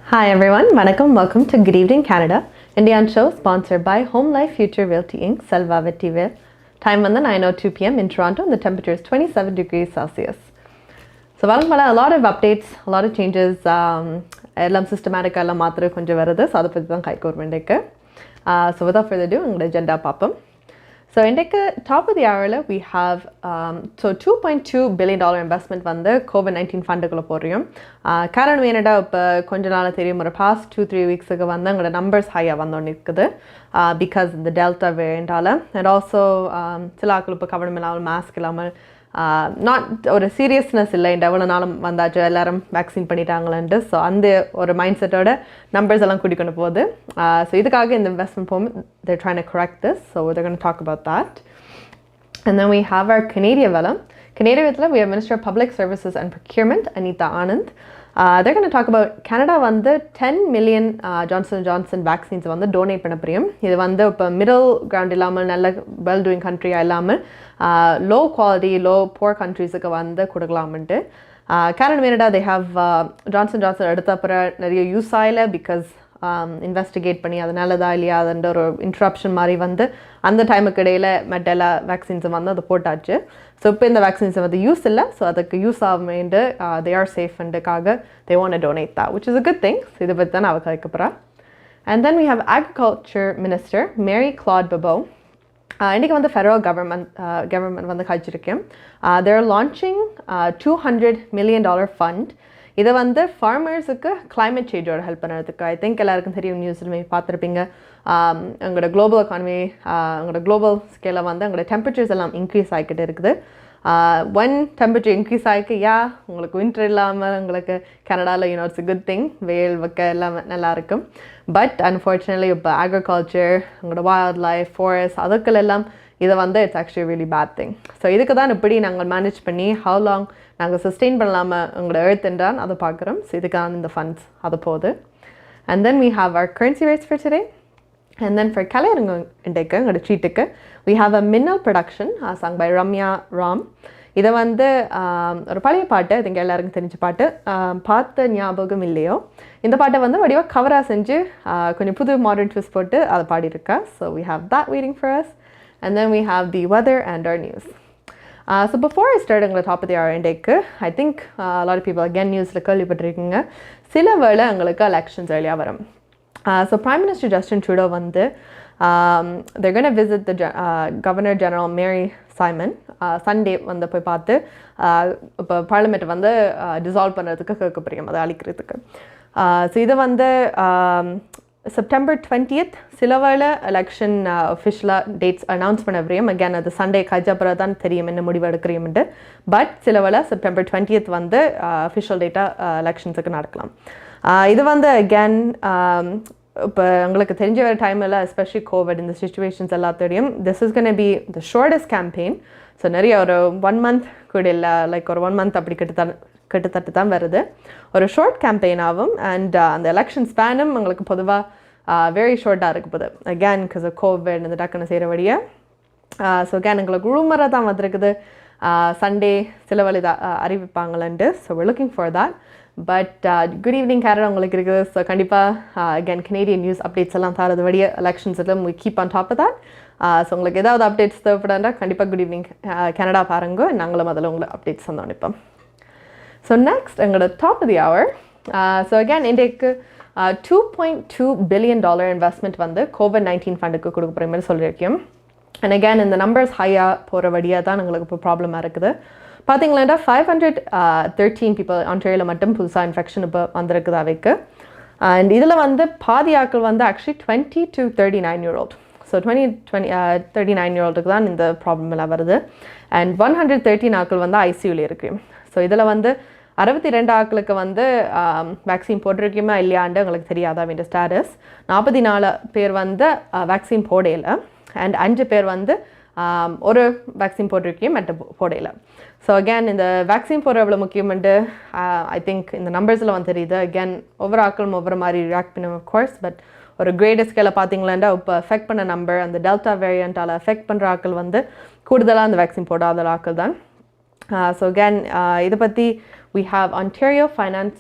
Hi everyone, Vanakkam. Welcome to Good Evening Canada, Indian show sponsored by Home Life Future Realty Inc. Selva Vettivel. Time on the 9:02 p.m. in Toronto and the temperature is 27 degrees Celsius. So a lot of updates, a lot of changes. Ellam systematic ellam maathra konjam varudhu. So adha pathi dhaan kaikku varundekku. So without further ado, unga agenda paapam. So in the top of the hour, we have $2.2 billion investment வந்து COVID-19 ஃபண்டுக்குள்ள போடுறோம். காரணம் என்னடா இப்போ கொஞ்ச நாள் தெரியும் ஒரு past 2-3 வீக்ஸுக்கு வந்து எங்களோட நம்பர்ஸ் ஹையாக வந்தோன்னு இருக்குது பிகாஸ் இந்த டெல்டா வேரியண்டால் அண்ட் ஆல்சோ சில ஆக்கள் இப்போ கவனம் இல்லாமல் மாஸ்க் இல்லாமல் நாட் ஒரு சீரியஸ்னஸ் இல்லை எவ்வளோ நாளும் வந்தாச்சு எல்லாரும் வேக்சின் பண்ணிட்டாங்களேன்ட்டு ஸோ அந்த ஒரு மைண்ட் செட்டோட நம்பர்ஸ் எல்லாம் கூட்டிக்கொண்டு போகுது ஸோ இதுக்காக இந்த இன்வெஸ்ட்மெண்ட் போகும் they're trying to correct this so they're going to talk about that. And then we have our Canadian Velam. Canadian Velam, we have Minister of Public Services and Procurement, Anita Anand. They're going to talk about Canada வந்து 10 million Johnson & Johnson vaccines வந்து donate பண்ண போறியும் இது வந்து இப்போ middle ground இல்லாமல் நல்ல well doing country இல்லாமல் low quality low poor countries-க்கு வந்து கொடுக்கலாம்ட்டு காரணம் என்னடா they have Johnson & Johnson எடுத்த அப்புறம் நிறைய யூஸ் ஆகலை because இன்வெஸ்டிகேட் பண்ணி அது நல்லதா இல்லையா அதுன்ற ஒரு இன்ட்ரப்ஷன் மாதிரி வந்து அந்த டைமுக்கு இடையில் மற்ற எல்லா வேக்சின்ஸும் வந்து அதை போட்டாச்சு ஸோ இப்போ இந்த வேக்சின்ஸை வந்து யூஸ் இல்லை ஸோ அதுக்கு யூஸ் ஆகுமேண்டு தே ஆர் சேஃப்ண்டுக்காக they want to donate that which is a good thing so இதை பற்றி தான் அவள் கேட்கப்படுறா and then we have Agriculture Minister Mary Claude Bibeau. இன்றைக்கி வந்து ஃபெடரல் கவர்மெண்ட் வந்து கழிச்சிருக்கேன் they're launching $200 million fund. இதை வந்து ஃபார்மர்ஸுக்கு கிளைமேட் சேஞ்சோட ஹெல்ப் பண்ணுறதுக்கு ஐ திங்க் எல்லாருக்கும் தெரியும் நியூஸில் பார்த்துருப்பீங்க எங்களோட குளோபல் எக்கானமி எங்களோட குளோபல் ஸ்கேலில் வந்து எங்களோட டெம்பரேச்சர்ஸ் எல்லாம் இன்க்ரீஸ் ஆகிக்கிட்டு இருக்குது ஒன் டெம்பரேச்சர் இன்க்ரீஸ் ஆகிக்கு உங்களுக்கு வின்டர் இல்லாமல் உங்களுக்கு கனடாவில் இட்ஸ் a குட் திங் வெயில் வைக்க எல்லாம் நல்லாயிருக்கும் பட் அன்ஃபார்ச்சுனேட்லி இப்போ அக்ரிகல்ச்சர் எங்களோட வைல்ட் லைஃப் ஃபாரஸ்ட் அதுக்களெல்லாம் இதை வந்து it's actually really bad thing so இதுக்கு தான் இப்படி நாங்கள் மேனேஜ் பண்ணி ஹவு லாங் நாங்கள் சஸ்டெயின் பண்ணலாமல் உங்களோட எழுத்துன்றான் அதை பார்க்குறோம் ஸோ இதுக்கான இந்த ஃபண்ட்ஸ் அது போகுது and then we have our currency rates for today and then for கலையரங்க இன்றைக்கு எங்களோட ட்ரீட்டுக்கு we have a மின்னல் production sung by Ramya Ram இதை வந்து ஒரு பழைய பாட்டு I think எல்லாருக்கும் தெரிஞ்ச பாட்டு பார்த்த ஞாபகம் இல்லையோ இந்த பாட்டை வந்து வடிவாக கவராக செஞ்சு கொஞ்சம் புது மாடர்ன் ட்விஸ்ட் போட்டு அதை பாடியிருக்கா so we have that waiting for us and then we have the weather and our news. So before I start on the top of the hour intake, I think a lot of people again newsல கேள்விப்பட்டிருக்கீங்க சில வேளை எங்களுக்கு elections early வரும். So Prime Minister Justin Trudeau வந்து they're going to visit the Governor General Mary Simon Sunday வந்து போய் பார்த்து இப்போ parliament வந்து டிசால்வ் பண்ணுறதுக்கு கேட்க போகிறோம் அதை அழிக்கிறதுக்கு ஸோ இதை வந்து September 20th சில வேளை எலெக்ஷன் அஃபிஷியலாக டேட்ஸ் அனௌன்ஸ் பண்ண வரையும் அகேன் அது சண்டே கஜாபுரம் தான் தெரியும் என்ன முடிவு எடுக்கிறீங்கன்ட்டு பட் சில வேளை September 20th வந்து அஃபிஷியல் டேட்டாக எலெக்ஷன்ஸுக்கு நடக்கலாம் இது வந்து அகேன் இப்போ உங்களுக்கு தெரிஞ்ச வேறு டைமில் எஸ்பெஷலி கோவிட் இந்த சுச்சுவேஷன்ஸ் எல்லாத்தோடையும் this is gonna be the shortest campaign so நிறைய ஒரு 1 month கூட இல்லை லைக் ஒரு 1 month அப்படி கிட்டத்தட்ட தான் வருது ஒரு ஷார்ட் கேம்பெயின் ஆகும் அண்ட் அந்த எலெக்ஷன் ஸ்பேனும் உங்களுக்கு பொதுவாக வெரி ஷார்ட்டாக இருக்க போகுது அகேன் பிகாஸ் ஆஃப் கோவிட் இந்த டக்குன்னு செய்கிற வழியை ஸோ அகேன் எங்களுக்கு ரூமராக தான் வந்துருக்குது சண்டே சில வழி தான் அறிவிப்பாங்களேன்ட்டு so we're looking for that but good evening Kerala உங்களுக்கு இருக்குது ஸோ கண்டிப்பாக அகேன் கனேடியன் நியூஸ் அப்டேட்ஸ் எல்லாம் தரது வழியே எலெக்ஷன்ஸ் எல்லாம் we keep on top of that so உங்களுக்கு ஏதாவது அப்டேட்ஸ் தேவைப்படாண்டா கண்டிப்பாக குட் ஈவினிங் கனடா பாருங்க நாங்களும் அதில் உங்களுக்கு அப்டேட்ஸ் வந்து அனுப்போம். So next, I'm going to top of the hour. So again, இன்றைக்கு $2.2 billion investment வந்து COVID-19 ஃபண்டுக்கு கொடுக்க போகிற மாதிரி சொல்லியிருக்கோம் and again இந்த நம்பர்ஸ் ஹையாக போகிற வழியாக தான் எங்களுக்கு இப்போ ப்ராப்ளமாக இருக்குது பார்த்தீங்களா 513 people ஆன்ட்ரேலியாவில் மட்டும் புதுசாக இன்ஃபெக்ஷன் இப்போ வந்திருக்குது அவைக்கு அண்ட் இதில் வந்து பாதி ஆக்கள் வந்து ஆக்சுவலி 20 to 39-year-old ஸோ 39-year-oldக்கு தான் இந்த ப்ராப்ளம் எல்லாம் வருது அண்ட் 113 ஆக்கள் வந்து ஐசியூவில் இருக்கு ஸோ இதில் வந்து 62 ஆக்களுக்கு வந்து வேக்சின் போட்டிருக்குமா இல்லையாண்டு எங்களுக்கு தெரியாதா வேண்டிய ஸ்டாட்டஸ் 44 பேர் வந்து வேக்சின் போடையில் அண்ட் 5 பேர் வந்து ஒரு வேக்சின் போட்டிருக்கேன் மற்ற போடையில் ஸோ அகேன் இந்த வேக்சின் போடுற எவ்வளோ முக்கியமெண்டு ஐ திங்க் இந்த நம்பர்ஸில் வந்து தெரியுது அகேன் ஒவ்வொரு ஆக்களும் ஒவ்வொரு மாதிரி ரியாக்ட் பண்ணும் கோர்ஸ் பட் ஒரு கிரேட் ஸ்கேலில் பார்த்தீங்களாண்டா இப்போ எஃபெக்ட் பண்ண நம்பர் அந்த டெல்டா வேரியண்ட்டால் எஃபெக்ட் பண்ணுற ஆக்கள் வந்து கூடுதலாக அந்த வேக்சின் போடாத ஆக்கள் தான் ஸோ அகேன் இதை பற்றி we have Ontario Finance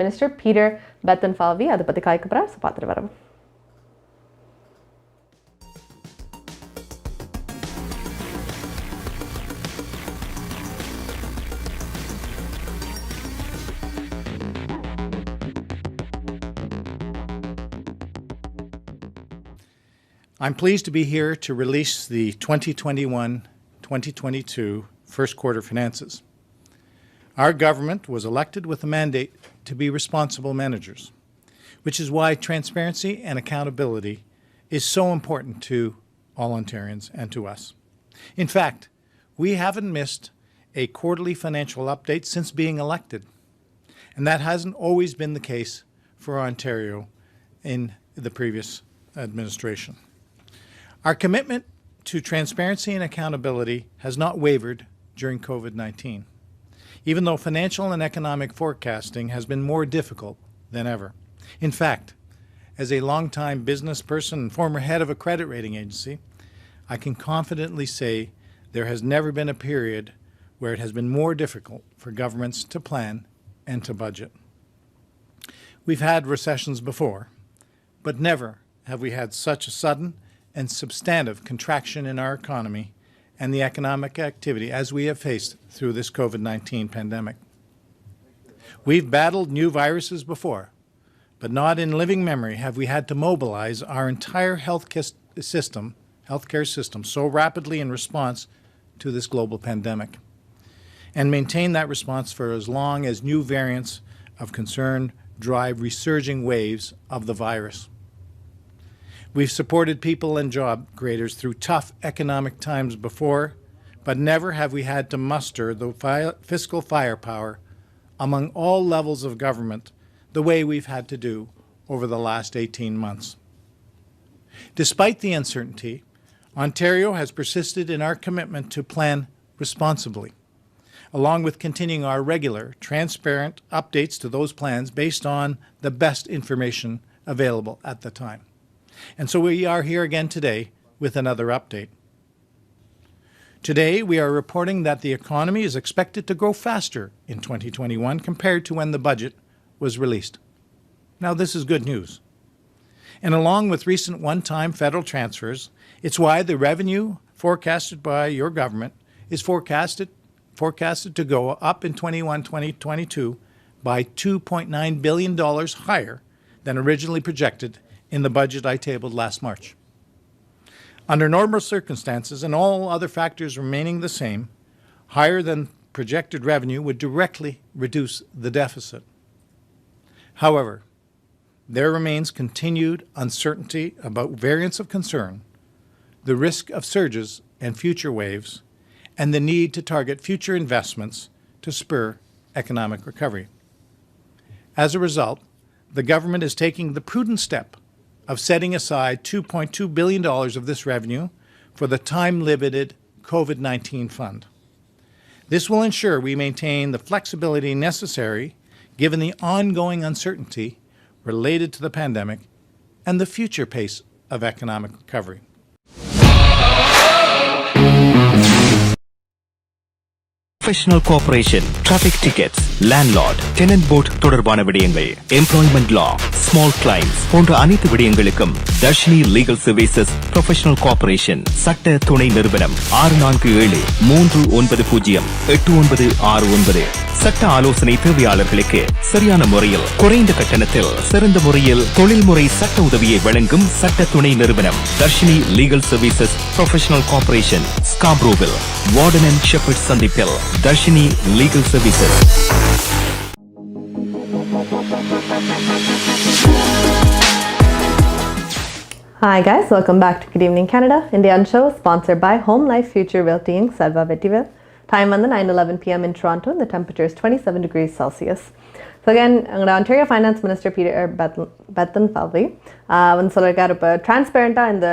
Minister Peter Bethlenfalvy அதை பற்றி காய்க்க போகிறார். ஸோ பார்த்துட்டு வரோம். I'm pleased to be here to release the 2021-2022 first quarter finances. Our government was elected with a mandate to be responsible managers, which is why transparency and accountability is so important to all Ontarians and to us. In fact, we haven't missed a quarterly financial update since being elected, and that hasn't always been the case for Ontario in the previous administration. Our commitment to transparency and accountability has not wavered during COVID-19, even though financial and economic forecasting has been more difficult than ever. In fact, as a longtime business person and former head of a credit rating agency, I can confidently say there has never been a period where it has been more difficult for governments to plan and to budget. We've had recessions before, but never have we had such a sudden and substantive contraction in our economy and the economic activity as we have faced through this COVID-19 pandemic. We've battled new viruses before, but not in living memory have we had to mobilize our entire healthcare system so rapidly in response to this global pandemic, and maintain that response for as long as new variants of concern drive resurging waves of the virus. We've supported people and job creators through tough economic times before, but never have we had to muster the fiscal firepower among all levels of government the way we've had to do over the last 18 months. Despite the uncertainty, Ontario has persisted in our commitment to plan responsibly, along with continuing our regular, transparent updates to those plans based on the best information available at the time. And so we are here again today with another update. Today, we are reporting that the economy is expected to grow faster in 2021 compared to when the budget was released. Now, this is good news. And along with recent one-time federal transfers, it's why the revenue forecasted by your government is forecasted to go up in 2022 by $2.9 billion higher than originally projected in the budget I tabled last March. Under normal circumstances and all other factors remaining the same, higher than projected revenue would directly reduce the deficit. However, there remains continued uncertainty about variants of concern, the risk of surges and future waves, and the need to target future investments to spur economic recovery. As a result, the government is taking the prudent step of setting aside $2.2 billion of this revenue for the time-limited COVID-19 fund. This will ensure we maintain the flexibility necessary given the ongoing uncertainty related to the pandemic and the future pace of economic recovery. Professional Corporation, Traffic Tickets, Landlord, Tenant Board தொடர்பான விடயங்கள், Employment Law, Small Claims போன்ற அனைத்து விடயங்களுக்கும் Dharshini Legal Services Professional Corporation சட்ட துணை நிறுவனம் 647-390-8969 சட்ட ஆலோசனை தேவையாளர்களுக்கு சரியான முறையில் குறைந்த கட்டணத்தில் சிறந்த முறையில் தொழில்முறை சட்ட உதவியை வழங்கும் சட்ட துணை நிறுவனம் Dharshini Legal Services Professional Corporation, Scarborough, Warden and Shepherd சந்திப்பில் Dharshini Legal Services. Hi guys, welcome back to Good Evening Canada. Indian show sponsored by Home Life Future Realty Inc. Salva. Time on the 9:11 p.m. in Toronto and the temperature is 27 degrees Celsius. So again, Ontario Finance Minister Peter Bethlenfalvy வந்து சொல்லிருக்காரு இப்போ டிரான்ஸ்பெரண்டாக இந்த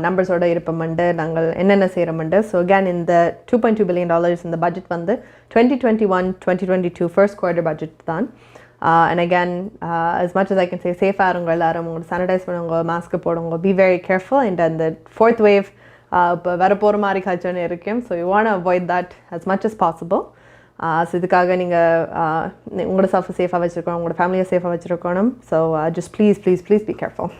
நம்பர்ஸோட இருப்போம்ண்டு நாங்கள் என்னென்ன செய்கிறோம்ண்டு. So again இந்த $2.2 billion இந்த budget வந்து 2021-2022 first quarter budget தான். And again, as much as I can say, safe ஆருங்க எல்லாரும், உங்களோட சானிடைஸ் பண்ணுங்க, மாஸ்க் போடுங்க, be very careful. And then the fourth wave இப்போ வரப்போகிற மாதிரி காய்ச்சல் இருக்கும். So you want to avoid that as much as possible. So இதுக்காக நீங்கள் உங்களோட செல்ஃபை சேஃபாக வச்சுருக்கணும், உங்களோட ஃபேமிலியை சேஃபாக வச்சுருக்கணும். So just please be careful.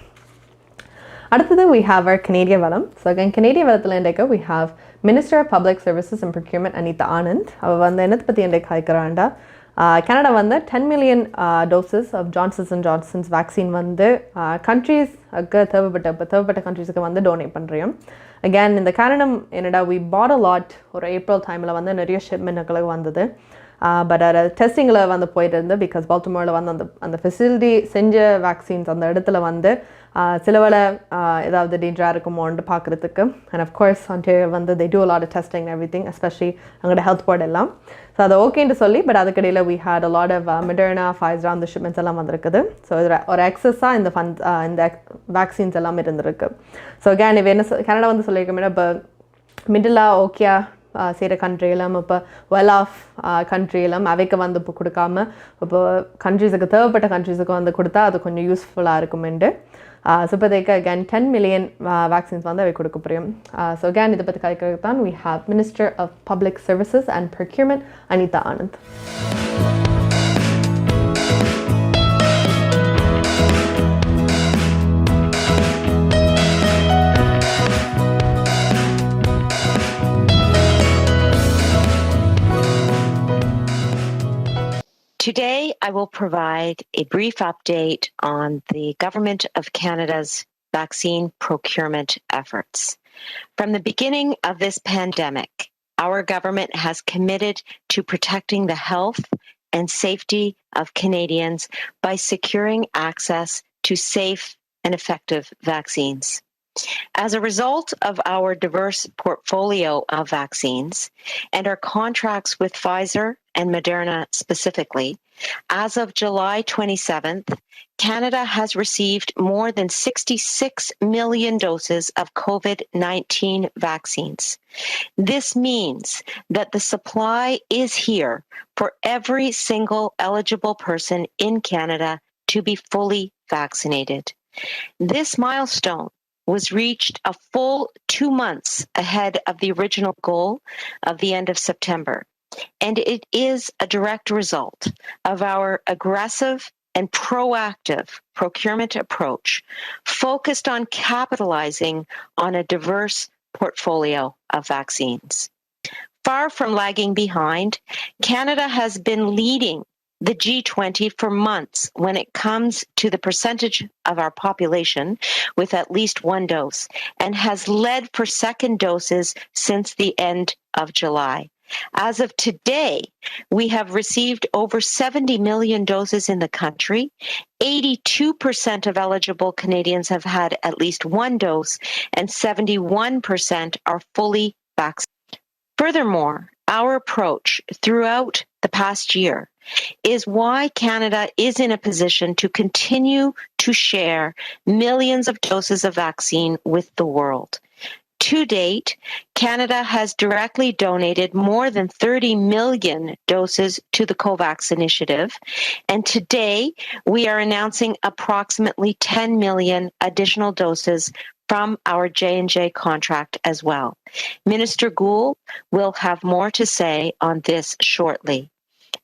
அடுத்தது we have our Canadian வளம். ஸோ again Canadian வளத்தில் இன்றைக்கு we have Minister of Public Services and Procurement Anita Anand. அவள் வந்து என்னத்தை பற்றி இன்றைக்கு காய்க்கிறாண்டா, கனடா வந்து 10 million doses of Johnson's vaccine வந்து கண்ட்ரீஸ்க்கு தேவைப்பட்ட கண்ட்ரீஸுக்கு வந்து டொனேட் பண்ணுறோம். அகேன் இந்த காரணம் என்னடா, we bought a lot ஒரு ஏப்ரல் டைமில் வந்து நிறைய ஷிப்மெண்ட்டுகளுக்கு வந்தது. பட் அது டெஸ்டிங்கில் வந்து போயிட்டு இருந்து, பிகாஸ் பால்டிமோரில் வந்து அந்த ஃபெசிலிட்டி செஞ்ச வேக்சின்ஸ் அந்த இடத்துல வந்து சில வேளை ஏதாவது டேஞ்சராக இருக்குமோன்னு பார்க்குறதுக்கு. அண்ட் அஃப்கோர்ஸ் Ontario வந்து they do a lot of testing and everything, especially அங்களோட ஹெல்த் போர்ட் எல்லாம். ஸோ அதை ஓகேன்னு சொல்லி, பட் அதுக்கடையில் we had a lot of Moderna, Pfizer அந்த ஷிப்மெண்ட்ஸ் எல்லாம் வந்திருக்குது. ஸோ ஒரு எக்ஸஸாக இந்த வேக்சின்ஸ் எல்லாம் இருந்திருக்கு. ஸோ அகேன் இப்போ என்ன கனடா வந்து சொல்லியிருக்கோம்னா, இப்போ மிடிலாக ஓகே செய்கிற கண்ட்ரியிலும் இப்போ வெல் ஆஃப் கண்ட்ரியிலும் அவைக்கு வந்து இப்போ கொடுக்காம இப்போ கண்ட்ரிஸுக்கு தேவைப்பட்ட கண்ட்ரிஸுக்கு வந்து கொடுத்தா அது கொஞ்சம் யூஸ்ஃபுல்லாக இருக்குமெண்டு. ஸோ இப்போதைக்கு அகேன் 10 million வேக்சின்ஸ் வந்து அவை கொடுக்க போகிறோம். ஸோ அகேன் இதை பற்றி கலைக்கிறது தான் we have Minister of Public Services and Procurement Anita Anand. Today, I will provide a brief update on the Government of Canada's vaccine procurement efforts. From the beginning of this pandemic, our government has committed to protecting the health and safety of Canadians by securing access to safe and effective vaccines. As a result of our diverse portfolio of vaccines and our contracts with Pfizer and Moderna specifically, as of July 27th, Canada has received more than 66 million doses of COVID-19 vaccines. This means that the supply is here for every single eligible person in Canada to be fully vaccinated. This milestone was reached a full 2 months ahead of the original goal of the end of September. And it is a direct result of our aggressive and proactive procurement approach focused on capitalizing on a diverse portfolio of vaccines. Far from lagging behind, Canada has been leading the G20 for months when it comes to the percentage of our population with at least one dose, and has led for second doses since the end of July. As of today, we have received over 70 million doses in the country. 82% of eligible Canadians have had at least one dose, and 71% are fully vaccinated. Furthermore, our approach throughout the past year is why Canada is in a position to continue to share millions of doses of vaccine with the world. To date, Canada has directly donated more than 30 million doses to the COVAX initiative, and today we are announcing approximately 10 million additional doses from our J&J contract as well. Minister Gould will have more to say on this shortly.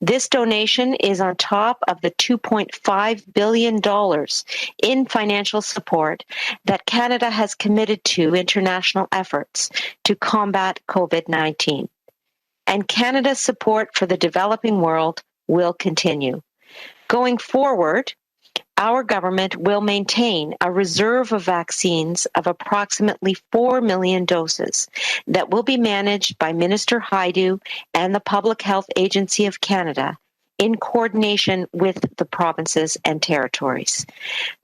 This donation is on top of the $2.5 billion in financial support that Canada has committed to international efforts to combat COVID-19. And Canada's support for the developing world will continue. Going forward, our government will maintain a reserve of vaccines of approximately 4 million doses that will be managed by Minister Haidu and the Public Health Agency of Canada in coordination with the provinces and territories.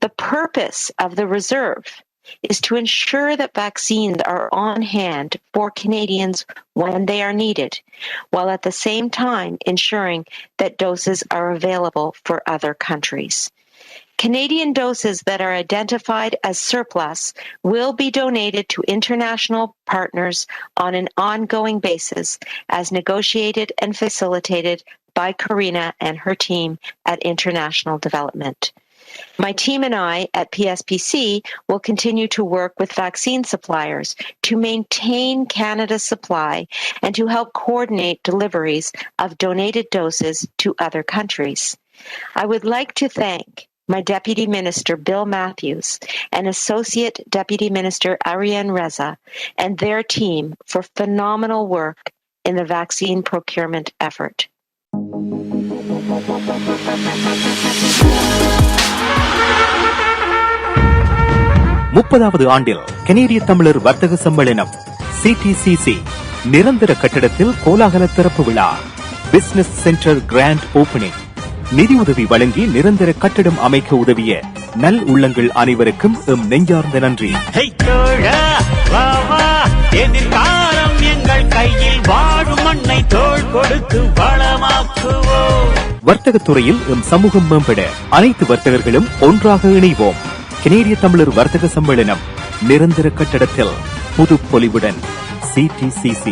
The purpose of the reserve is to ensure that vaccines are on hand for Canadians when they are needed, while at the same time ensuring that doses are available for other countries. Canadian doses that are identified as surplus will be donated to international partners on an ongoing basis as negotiated and facilitated by Karina and her team at International Development. My team and I at PSPC will continue to work with vaccine suppliers to maintain Canada's supply and to help coordinate deliveries of donated doses to other countries. I would like to thank my Deputy Minister Bill Matthews and Associate Deputy Minister Ariane Reza and their team for phenomenal work in the vaccine procurement effort. முப்பதாவது ஆண்டில் கனேடிய தமிழர் வர்த்தக சம்மேளனம் CTCC நிரந்தர கட்டடத்தில் கோலாகல திறப்பு விழா, பிசினஸ் சென்டர் கிராண்ட் ஓபனிங். நிதியுதவி வழங்கி நிரந்தர கட்டடம் அமைக்க உதவிய நல் உள்ளங்கள் அனைவருக்கும் எம் நெஞ்சார்ந்த நன்றி. எதிர்காலம் எங்கள் கையில் வாழும் மண்ணை தோள் கொடுத்து வளமாக்குவோம். வர்த்தகத்துறையில் எம் சமூகம் மேம்பட அனைத்து வர்த்தகர்களும் ஒன்றாக இணைவோம். கனேடிய தமிழர் வர்த்தக சம்மேளனம் நிரந்தர கட்டடத்தில் புது பொலிவுடன் CTCC.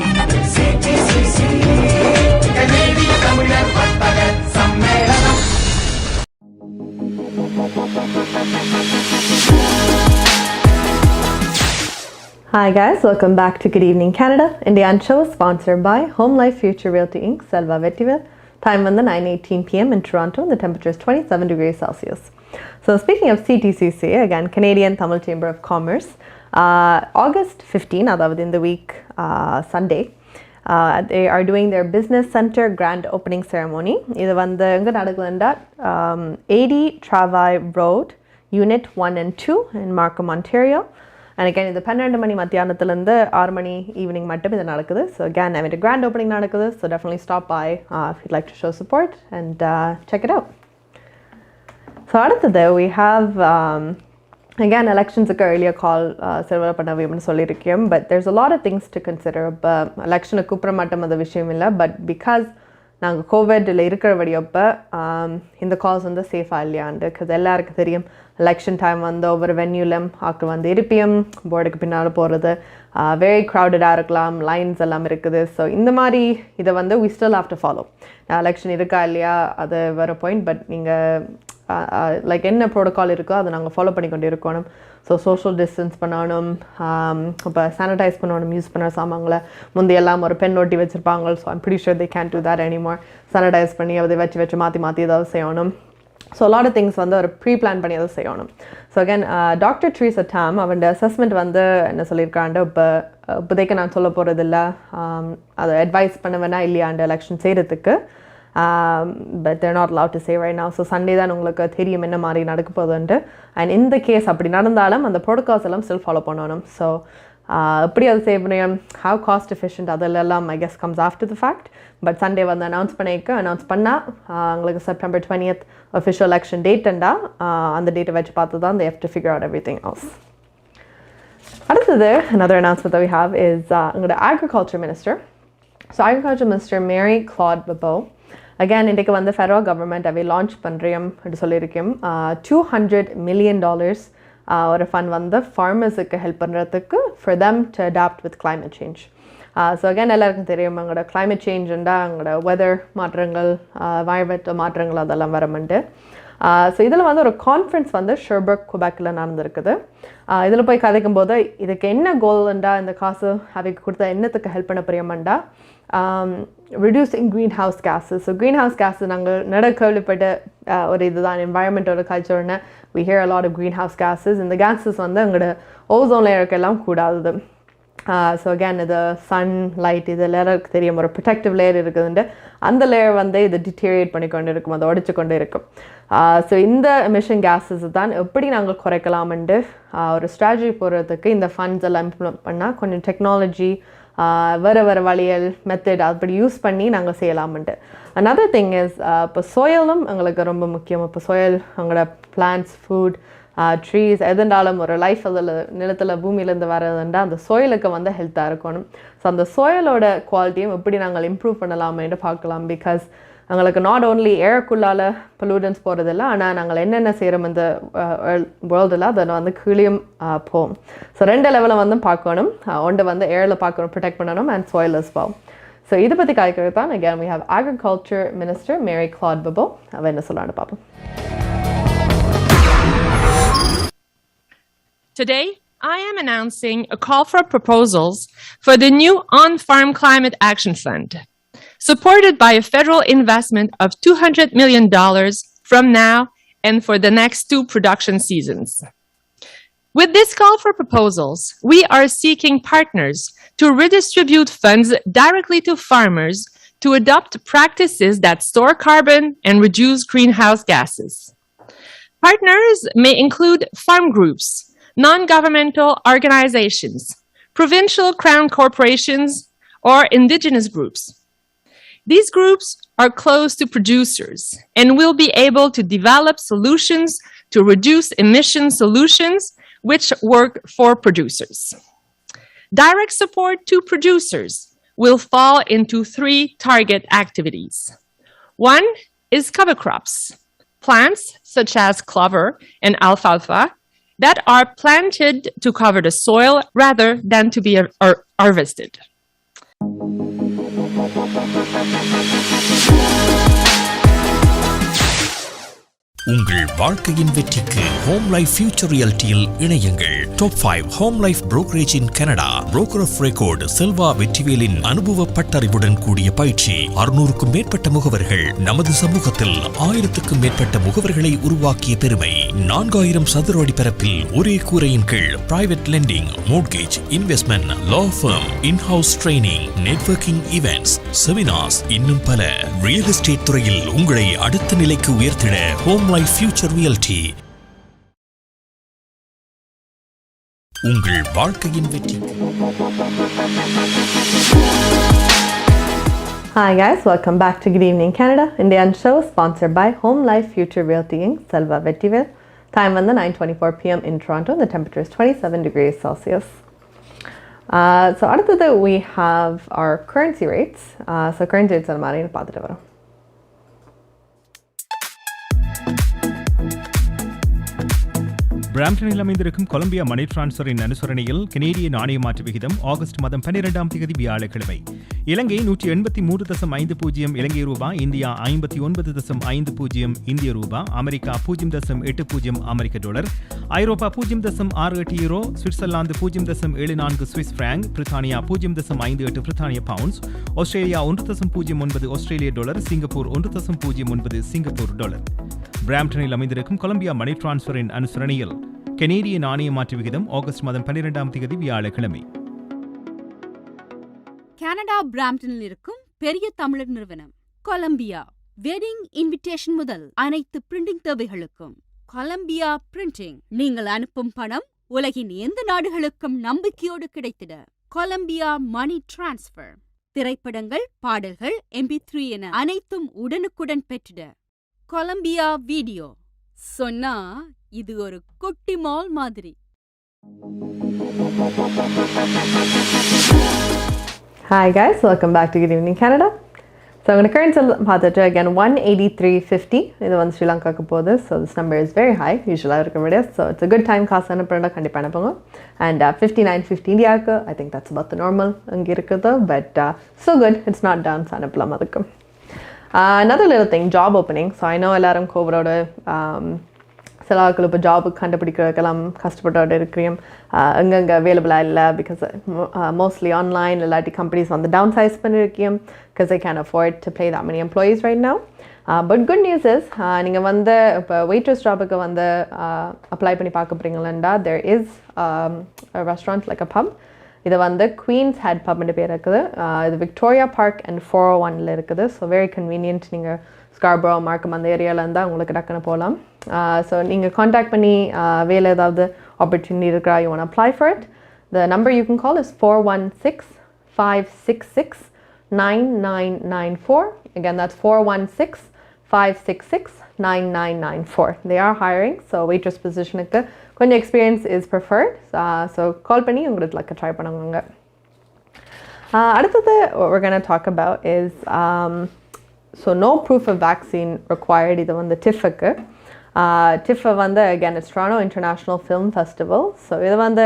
Hi guys, welcome back to Good Evening Canada. Indian show sponsored by Home Life Future Realty Inc. Selva Vettiville. Time on the 9:18 p.m. in Toronto and the temperature is 27 degrees Celsius. So speaking of CTCC, again, Canadian Tamil Chamber of Commerce, August 15, அதாவது in the week, Sunday, they are doing their business center grand opening ceremony. இது வந்து எங்க நடக்குதுன்னா 80 Travail Road, Unit 1 and 2 in Markham, Ontario. And again, இது 12 மணி மத்தியானத்துலேருந்து 6 மணி evening மட்டும் இது நடக்குது. So again, I mean, a grand opening நடக்குது. So definitely stop by if you'd like to show support and check it out. So அடுத்தது we have again elections earlier call silver பண்ணவேன்னு சொல்லியிருக்கேன், but there's a lot of things to consider. But election கூப்பிட மாட்டோம் அந்த விஷயம் இல்லை, but because நாங்கள் கோவிட்ல இருக்கிறபடியப்போ இந்த calls வந்து சேஃபாக இல்லையாண்டு, பிகாஸ் எல்லாருக்கும் தெரியும் எலெக்ஷன் டைம் வந்து ஒவ்வொரு வென்யூலும் ஆக்கள் வந்து இருப்பியும் போர்டுக்கு பின்னால் போகிறது வெரி க்ரௌடடாக இருக்கலாம், லைன்ஸ் எல்லாம் இருக்குது. ஸோ இந்த மாதிரி இதை வந்து we still have to follow. Election இருக்கா இல்லையா அது வேறு பாயிண்ட், பட் நீங்கள் லைக் என்ன ப்ரோட்டோகால் இருக்கோ அதை நாங்கள் ஃபாலோ பண்ணி கொண்டு இருக்கணும். ஸோ சோஷியல் டிஸ்டன்ஸ் பண்ணணும், இப்போ சானிடைஸ் பண்ணணும், யூஸ் பண்ணுற சாமான்களை முந்தையெல்லாம் ஒரு பென் ஒட்டி வச்சுருப்பாங்க. So I'm pretty sure they can do that anymore. Sanitise பண்ணி அதை வச்சு மாற்றி ஏதாவது செய்யணும். ஸோ லாட் ஆஃப் திங்ஸ் வந்து ஒரு ப்ரீ பிளான் பண்ணி அதை செய்யணும். So again doctor trees Tom அவன் அசஸ்மெண்ட் வந்து என்ன சொல்லியிருக்காண்டு, இப்போதைக்கு நான் சொல்ல போகிறதில்ல, அதை அட்வைஸ் பண்ண வேணா இல்லையாண்டு எலெக்ஷன் செய்கிறதுக்கு. But they're not allowed to say right now. So Sunday தான் உங்களுக்கு தெரியும் என்ன மாதிரி நடக்க போகுதுன்ட்டு. அண்ட் இந்த கேஸ் அப்படி நடந்தாலும் அந்த ப்ரோட்டோகால்ஸ் எல்லாம் ஸ்டில் ஃபாலோ பண்ணணும். ஸோ எப்படி அது செய்ய முடியும், ஹவ் காஸ்ட் எஃபிஷியன்ட் அதெல்லாம் I guess comes after the fact. But Sunday வந்து அனௌன்ஸ் பண்ணால் உங்களுக்கு September 20th official election டேட்டுண்டா அந்த டேட்டை வச்சு பார்த்து தான் they have to figure out everything else. அடுத்தது another announcement that we have is எங்களோட agriculture minister. So agriculture minister Mary Claude Bebeau, again இன்றைக்கு வந்து ஃபெடரல் கவர்மெண்ட் அவை லான்ச் பண்ணுறோம் அப்படி சொல்லியிருக்கோம். $200 million ஒரு ஃபண்ட் வந்து ஃபார்மர்ஸுக்கு ஹெல்ப் பண்ணுறதுக்கு for them to adapt with climate change. So again எல்லாருக்கும் தெரியும் எங்களோட கிளைமேட் சேஞ்சுண்டா எங்களோட வெதர் மாற்றங்கள், வாய்வெட்ட மாற்றங்கள் அதெல்லாம் வரமுண்டு. ஸோ இதில் வந்து ஒரு கான்ஃபரன்ஸ் வந்து ஷெர்பர்க் குபேக்கில் நடந்திருக்குது. இதில் போய் கதைக்கும் போது இதுக்கு என்ன கோல்ண்டா, இந்த காசு அவைக்கு கொடுத்தா என்னத்துக்கு ஹெல்ப் பண்ண பிரியமாண்டா, reducing greenhouse gases. So greenhouse gases நாங்கள் கேள்விப்பட்ட ஒரு இதுதான் என்வாயர்மெண்டோட கல்ச்சர்னு. we hear a lot of greenhouse gases. இந்த gases வந்து எங்களோட ஓசோன் லேயருக்கெல்லாம் கூடாது. ஸோ அகேன் இது சன் லைட் இது லேயருக்கு தெரியும் ஒரு ப்ரொடெக்டிவ் லேயர் இருக்குதுண்டு, அந்த லேயர் வந்து இது டிட்டீரியேட் பண்ணி கொண்டு இருக்கும், அதை உடைச்சு கொண்டு இருக்கும். ஸோ இந்த எமிஷன் கேஸஸ் தான் எப்படி நாங்கள் குறைக்கலாம்ண்டு ஒரு ஸ்ட்ராட்டஜி போடுறதுக்கு இந்த ஃபண்ட்ஸ் எல்லாம் இம்ப்ளிமெண்ட் பண்ணால் கொஞ்சம் டெக்னாலஜி வேறு வழியல் மெத்தட் அப்படி யூஸ் பண்ணி நாங்கள் செய்யலாம்ட்டு. another thing is இப்போ சோயலும் எங்களுக்கு ரொம்ப முக்கியம். இப்போ சோயல் எங்களோட பிளான்ட்ஸ், ஃபுட், ட்ரீஸ் எதுண்டாலும் ஒரு லைஃப் அதில் நிலத்தில் பூமியிலேருந்து வரதுண்டா அந்த சோயிலுக்கு வந்து ஹெல்த்தாக இருக்கணும். ஸோ அந்த சோயலோட குவாலிட்டியும் எப்படி நாங்கள் இம்ப்ரூவ் பண்ணலாமேன்னு பார்க்கலாம். பிகாஸ் எங்களுக்கு நாட் ஓன்லி ஏருக்குள்ளால் பொல்யூட்டன்ஸ் போகிறதில்ல, ஆனால் நாங்கள் என்னென்ன செய்கிறோம் இந்த வேர்ல்டில் அதை வந்து கீழேயும் போகும். ஸோ 2 லெவலில் வந்து பார்க்கணும். ஒன்று வந்து ஏரில் பார்க்கணும், ப்ரொடெக்ட் பண்ணணும், and soil as well. So இதை பற்றி காய்க்கிறது தான் again we have agriculture minister Mary Claude Bebeau. அவள் என்ன சொல்லலான்னு பார்ப்போம். Today, I am announcing a call for proposals for the new On-Farm Climate Action Fund, supported by a federal investment of $200 million from now and for the next 2 production seasons. With this call for proposals, we are seeking partners to redistribute funds directly to farmers to adopt practices that store carbon and reduce greenhouse gases. Partners may include farm groups, non-governmental organizations, provincial crown corporations, or indigenous groups. These groups are close to producers and will be able to develop solutions to reduce emission solutions which work for producers. Direct support to producers will fall into 3 target activities. One is cover crops, plants such as clover and alfalfa that are planted to cover the soil rather than to be harvested. உங்கள் வாழ்க்கையின் வெற்றிக்கு home life future ரியாலிட்டியில் இணையுங்கள். Top 5 home life brokerage in Canada. Broker of record Selva வெற்றிவேலின் அனுபவ பட்டறிவுடன் கூடிய பயிற்சி. 600க்கும் மேற்பட்ட முகவர்கள் நமது சமூகத்தில் 1000க்கும் மேற்பட்ட முகவர்களை உருவாக்கிய பெருமை. 4000 சதுர அடி பரப்பில் ஒரே கூரையின் கீழ் private lending, mortgage, investment, law firm, in house training, networking events, seminars, இன்னும் பல. ரியல் எஸ்டேட் துறையில் உங்களை அடுத்த நிலைக்கு உயர்த்திட ஹோம் லைஃப் ஃபியூச்சர் ரியாலிட்டி. உங்கள் வாழ்க்கையின் வெற்றி. Hi guys, welcome back to Good Evening Canada, Indian show sponsored by Home Life Future Realty Inc. Selva Vettivel. Time on the 9:24 p.m. in Toronto. The temperature is 27 degrees Celsius. So அடுத்தது we have our currency rates. So currency rates மாதிரி பார்த்துட்டு வரோம். பிராம்டனில் அமைந்திருக்கும் Colombia மணி டிரான்ஸ்ஃபரின் அனுசரணையில் கனேடிய நாணய மாற்று விகிதம் August மாதம் 12ஆம் தேதி வியாழக்கிழமை இலங்கை 183.50 இலங்கை ரூபாய், இந்தியா 59.50 இந்திய ரூபாய், அமெரிக்கா 0.80 அமெரிக்க டாலர், ஐரோப்பா 0.68 யூரோ, சுவிட்சர்லாந்து 0.74 சுவிஸ் பிராங்க், பிரித்தானியா 0.58 பிரித்தானிய பவுண்ட்ஸ், ஆஸ்திரேலியா 1.09 ஆஸ்திரேலிய டாலர், சிங்கப்பூர் 1.09 சிங்கப்பூர் டாலர். பிராம்டனில் அமைந்திருக்கும் கொலம்பியா மணி டிரான்ஸ்ஃபரின் அனுசரணையில் கனேடிய நாணய மாற்று விகிதம் ஆகஸ்ட் மாதம் 12ஆம் தேதி வியாழக்கிழமை. கனடா பிராம்டனில் இருக்கும் பெரிய தமிழர் நிறுவனம் கொலம்பியா. வெட்டிங் இன்விடேஷன் முதல் அனைத்து பிரிண்டிங் தேவைகளுக்கும் கொலம்பியா பிரிண்டிங். நீங்கள் அனுப்பும் பணம் உலகின் எந்த நாடுகளுக்கும் நம்பிக்கையோடு கிடைத்திட கொலம்பியா மணி டிரான்ஸ்ஃபர். திரைப்படங்கள், பாடல்கள், MP3 என அனைத்தும் உடனுக்குடன் பெற்றிட கொலம்பியா வீடியோ. சொன்னா இது ஒரு குட்டி மால் மாதிரி. Hi guys, welcome back to Good Evening Canada. So I'm going to currency பார்த்துட்டு again 183.50. இது வந்து ஸ்ரீலங்காக்கு போகுது. So this number is very high. Usually இருக்க முடியாது. So it's a good time காசு அனுப்புறதா கண்டிப்பாக அனுப்புங்க. And 59.50 இந்தியாவுக்கு I think that's about the normal அங்கே இருக்குது. But so good, it's not down. So அனுப்பலாம் அதுக்கு. Another little thing, job opening. So I know எல்லாரும் கோவிடோட சில ஆட்கள் இப்போ ஜாபுக்கு கண்டுபிடிக்கிறதுக்கெல்லாம் கஷ்டப்பட்டு இருக்கிறோம். எங்கெங்கே அவைலபிளாக இல்லை பிகாஸ் மோஸ்ட்லி ஆன்லைன் இல்லாட்டி கம்பெனிஸ் வந்து டவுன் சைஸ் பண்ணியிருக்கோம் because I can afford to play that many employees right now. But good news is நீங்கள் வந்து இப்போ வெயிட்ரஸ் ஜாபுக்கு வந்து அப்ளை பண்ணி பார்க்க போகிறீங்களா, there is a restaurant like a pub. இது வந்து குவீன்ஸ் ஹெட் பப்னு பேர் இருக்குது. இது விக்டோரியா பார்க் அண்ட் 401 இருக்குது. So very convenient. நீங்கள் ஸ்கார்பரோ மார்க்கம் அந்த ஏரியாவில் இருந்தால் உங்களுக்கு டக்குன்னு போகலாம். ஸோ நீங்கள் காண்டாக்ட் பண்ணி வேலை ஏதாவது ஆப்பர்ச்சுனிட்டி இருக்கிறா, you want apply for it. The number you can call is 416-566-9994. Again, that's 416-566-9994. They are hiring. So waitress positionக்கு கொஞ்சம் experience is preferred. So call பண்ணி உங்களுக்கு like try பண்ணுங்க. அடுத்தது what we're going to talk about is so no proof of vaccine required. இது வந்து TIFFக்கு. TIFF வந்து again it's Toronto International Film Festival. So இது வந்து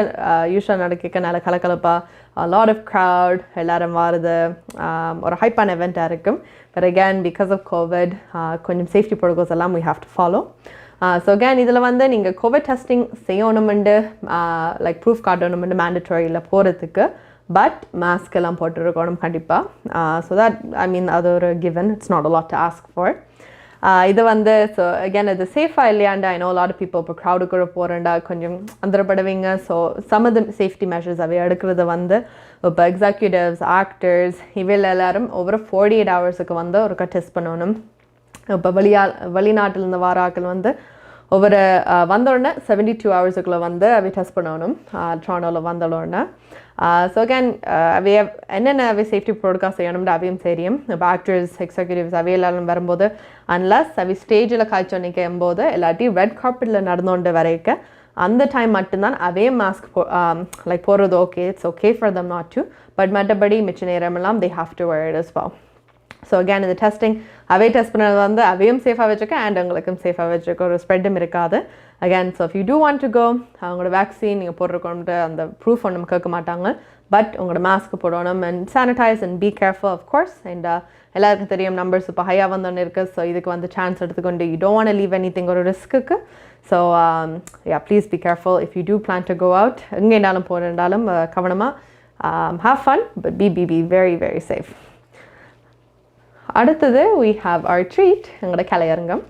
யூஸ்வலாக நடக்க நல்ல கலக்கலப்பாக a lot of crowd, எல்லாரும் வருது, ஒரு ஹைப்பான event இருக்கும். But again, because of COVID, கொஞ்சம் safety protocols எல்லாம் we have to follow. So again இதில் வந்து நீங்கள் கோவிட் டெஸ்டிங் செய்யணுமெண்டு லைக் ப்ரூஃப் காட்டணுமெண்டு மேண்டட்டரியில் போகிறதுக்கு, பட் மாஸ்க் எல்லாம் போட்டுருக்கணும் கண்டிப்பாக. ஸோ தட் ஐ மீன் அது ஒரு given, it's not a lot to ask for. இது வந்து ஸோ அகேன் இது சேஃபாக இல்லையாண்டா, I know lot of people இப்போ க்ரௌடுக்குள்ளே போகிறேன்டா கொஞ்சம் அந்தரப்படுவீங்க. So some of the safety measures அவை எடுக்கிறது வந்து இப்போ எக்ஸிக்யூட்டிவ்ஸ், ஆக்டர்ஸ் இவையில் எல்லாரும் ஒவ்வொரு 48 ஹவர்ஸுக்கு வந்து ஒருக்கா டெஸ்ட் பண்ணணும். இப்போ வெளிநாட்டிலேருந்து வர ஆட்கள் வந்து ஒவ்வொரு வந்தோடனே 72 ஹவர்ஸுக்குள்ளே வந்து அவை டெஸ்ட் பண்ணணும் ட்ரானோவில் வந்தோடனே. ஸோ அகேன் அவை என்னென்ன அவை சேஃப்டி ப்ரோட்டோகால் செய்யணும்னு அவையும் தெரியும். இப்போ ஆக்டர்ஸ், எக்ஸிக்யூட்டிவ்ஸ் அவையெல்லாம் வரும்போது அன்லஸ் அவை ஸ்டேஜில் காய்ச்சல் நிற்கும் போது இல்லாட்டி ரெட் கார்பெட்டில் நடந்தோண்டு வரைக்க அந்த டைம் மட்டும்தான் அவே மாஸ்க் லைக் போடுறது okay, it's okay for them not to, but மற்றபடி மிச்ச நேரமெல்லாம் they have to wear it as well. So again இந்த டெஸ்டிங் அவே டெஸ்ட் பண்ணது வந்து அவையும் சேஃபாக வச்சுக்க அண்ட் உங்களுக்கும் சேஃபாக வச்சுக்க, ஒரு ஸ்ப்ரெட்டும் இருக்காது. Again so if you do want to go, அவங்களோட வேக்சின் நீங்கள் போட்டிருக்கோன்ட்டு அந்த ப்ரூஃப் ஒன்றும் கேட்க மாட்டாங்க, பட் உங்களோட மாஸ்க் போடணும் and sanitise and be careful of course. And எல்லாருக்கும் தெரியும் நம்பர்ஸ் இப்போ ஹையாக வந்தோன்னு இருக்குது. ஸோ இதுக்கு வந்து சான்ஸ் எடுத்துக்கொண்டு you don't want to leave anything ஒரு ரிஸ்க்குக்கு. So yeah please be careful if you do plan to go out. எங்கே இருந்தாலும் போகிறதாலும் கவனமாக have fun, but be very very safe. அடுத்தது we have our treat, எங்களோட கலையரங்கம்.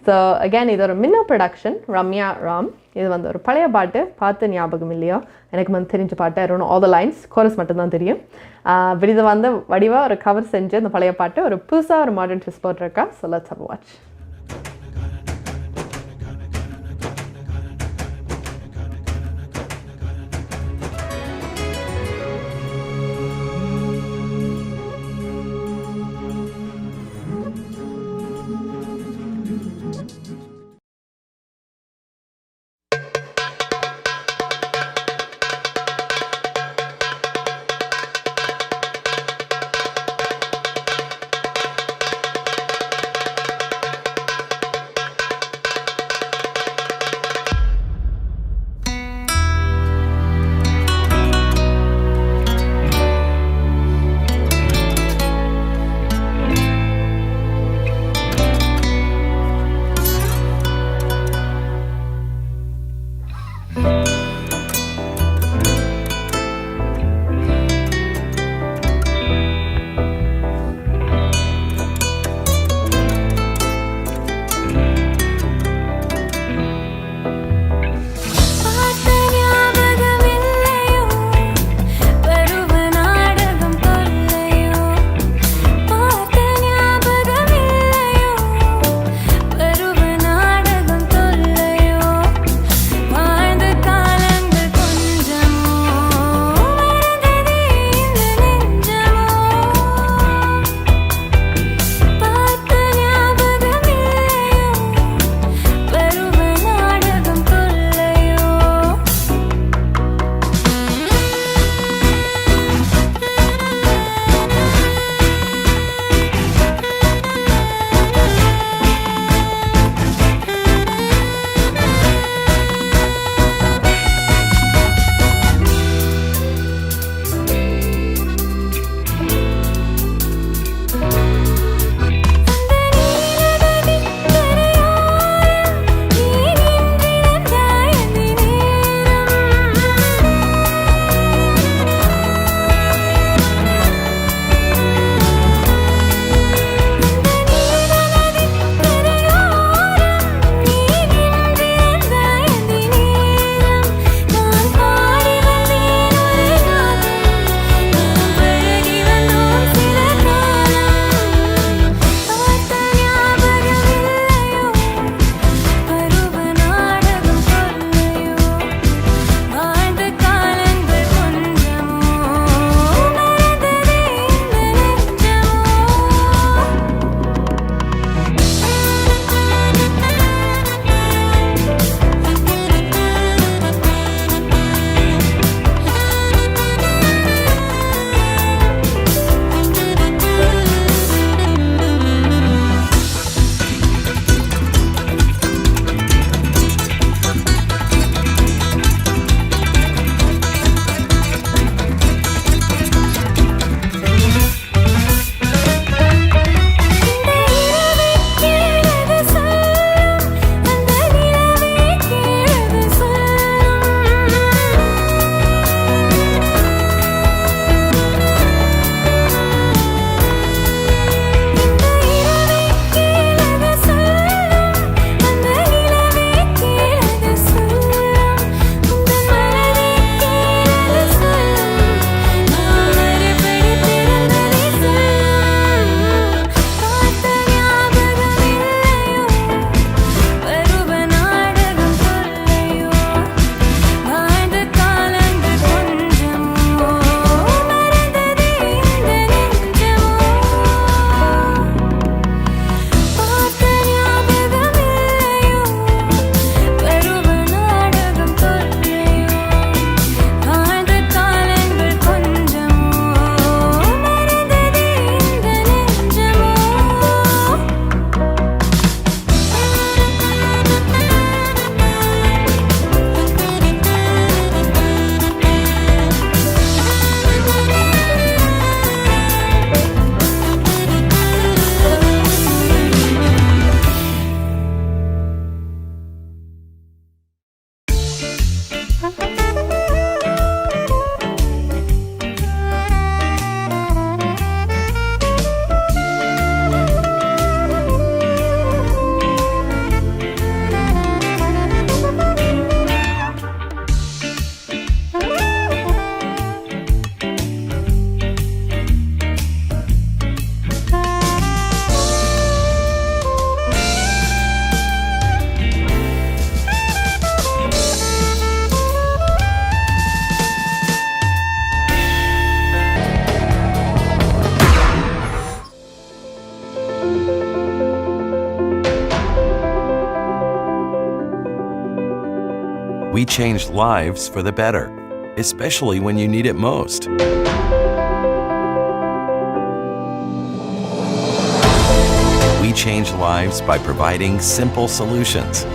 ஸோ அகேன் இது ஒரு மின்ன ப்ரொடக்ஷன், ரம்யா ராம். இது வந்து ஒரு பழைய பாட்டு, பார்த்து ஞாபகம் இல்லையோ, எனக்கு வந்து தெரிஞ்ச பாட்டு I don't know all the lines, chorus மட்டும்தான் தெரியும். பட் இது வந்து வடிவாக ஒரு கவர் செஞ்சு அந்த பழைய பாட்டு ஒரு புதுசாக ஒரு மாடர்ன் ட்விஸ்ட் போட்டிருக்கா. So let's have a watch. வாழ்ந்து We change lives for the better, especially when you need it most. We change lives by providing simple solutions.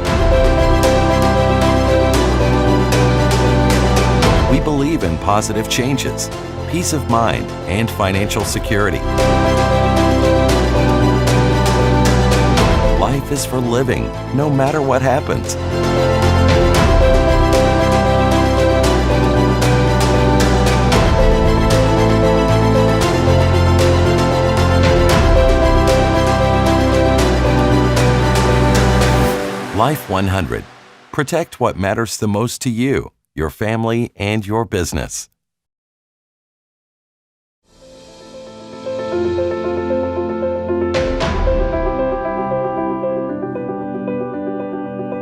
We believe in positive changes, peace of mind, and financial security. Life is for living, no matter what happens. Life 100. Protect what matters the most to you, your family, and your business.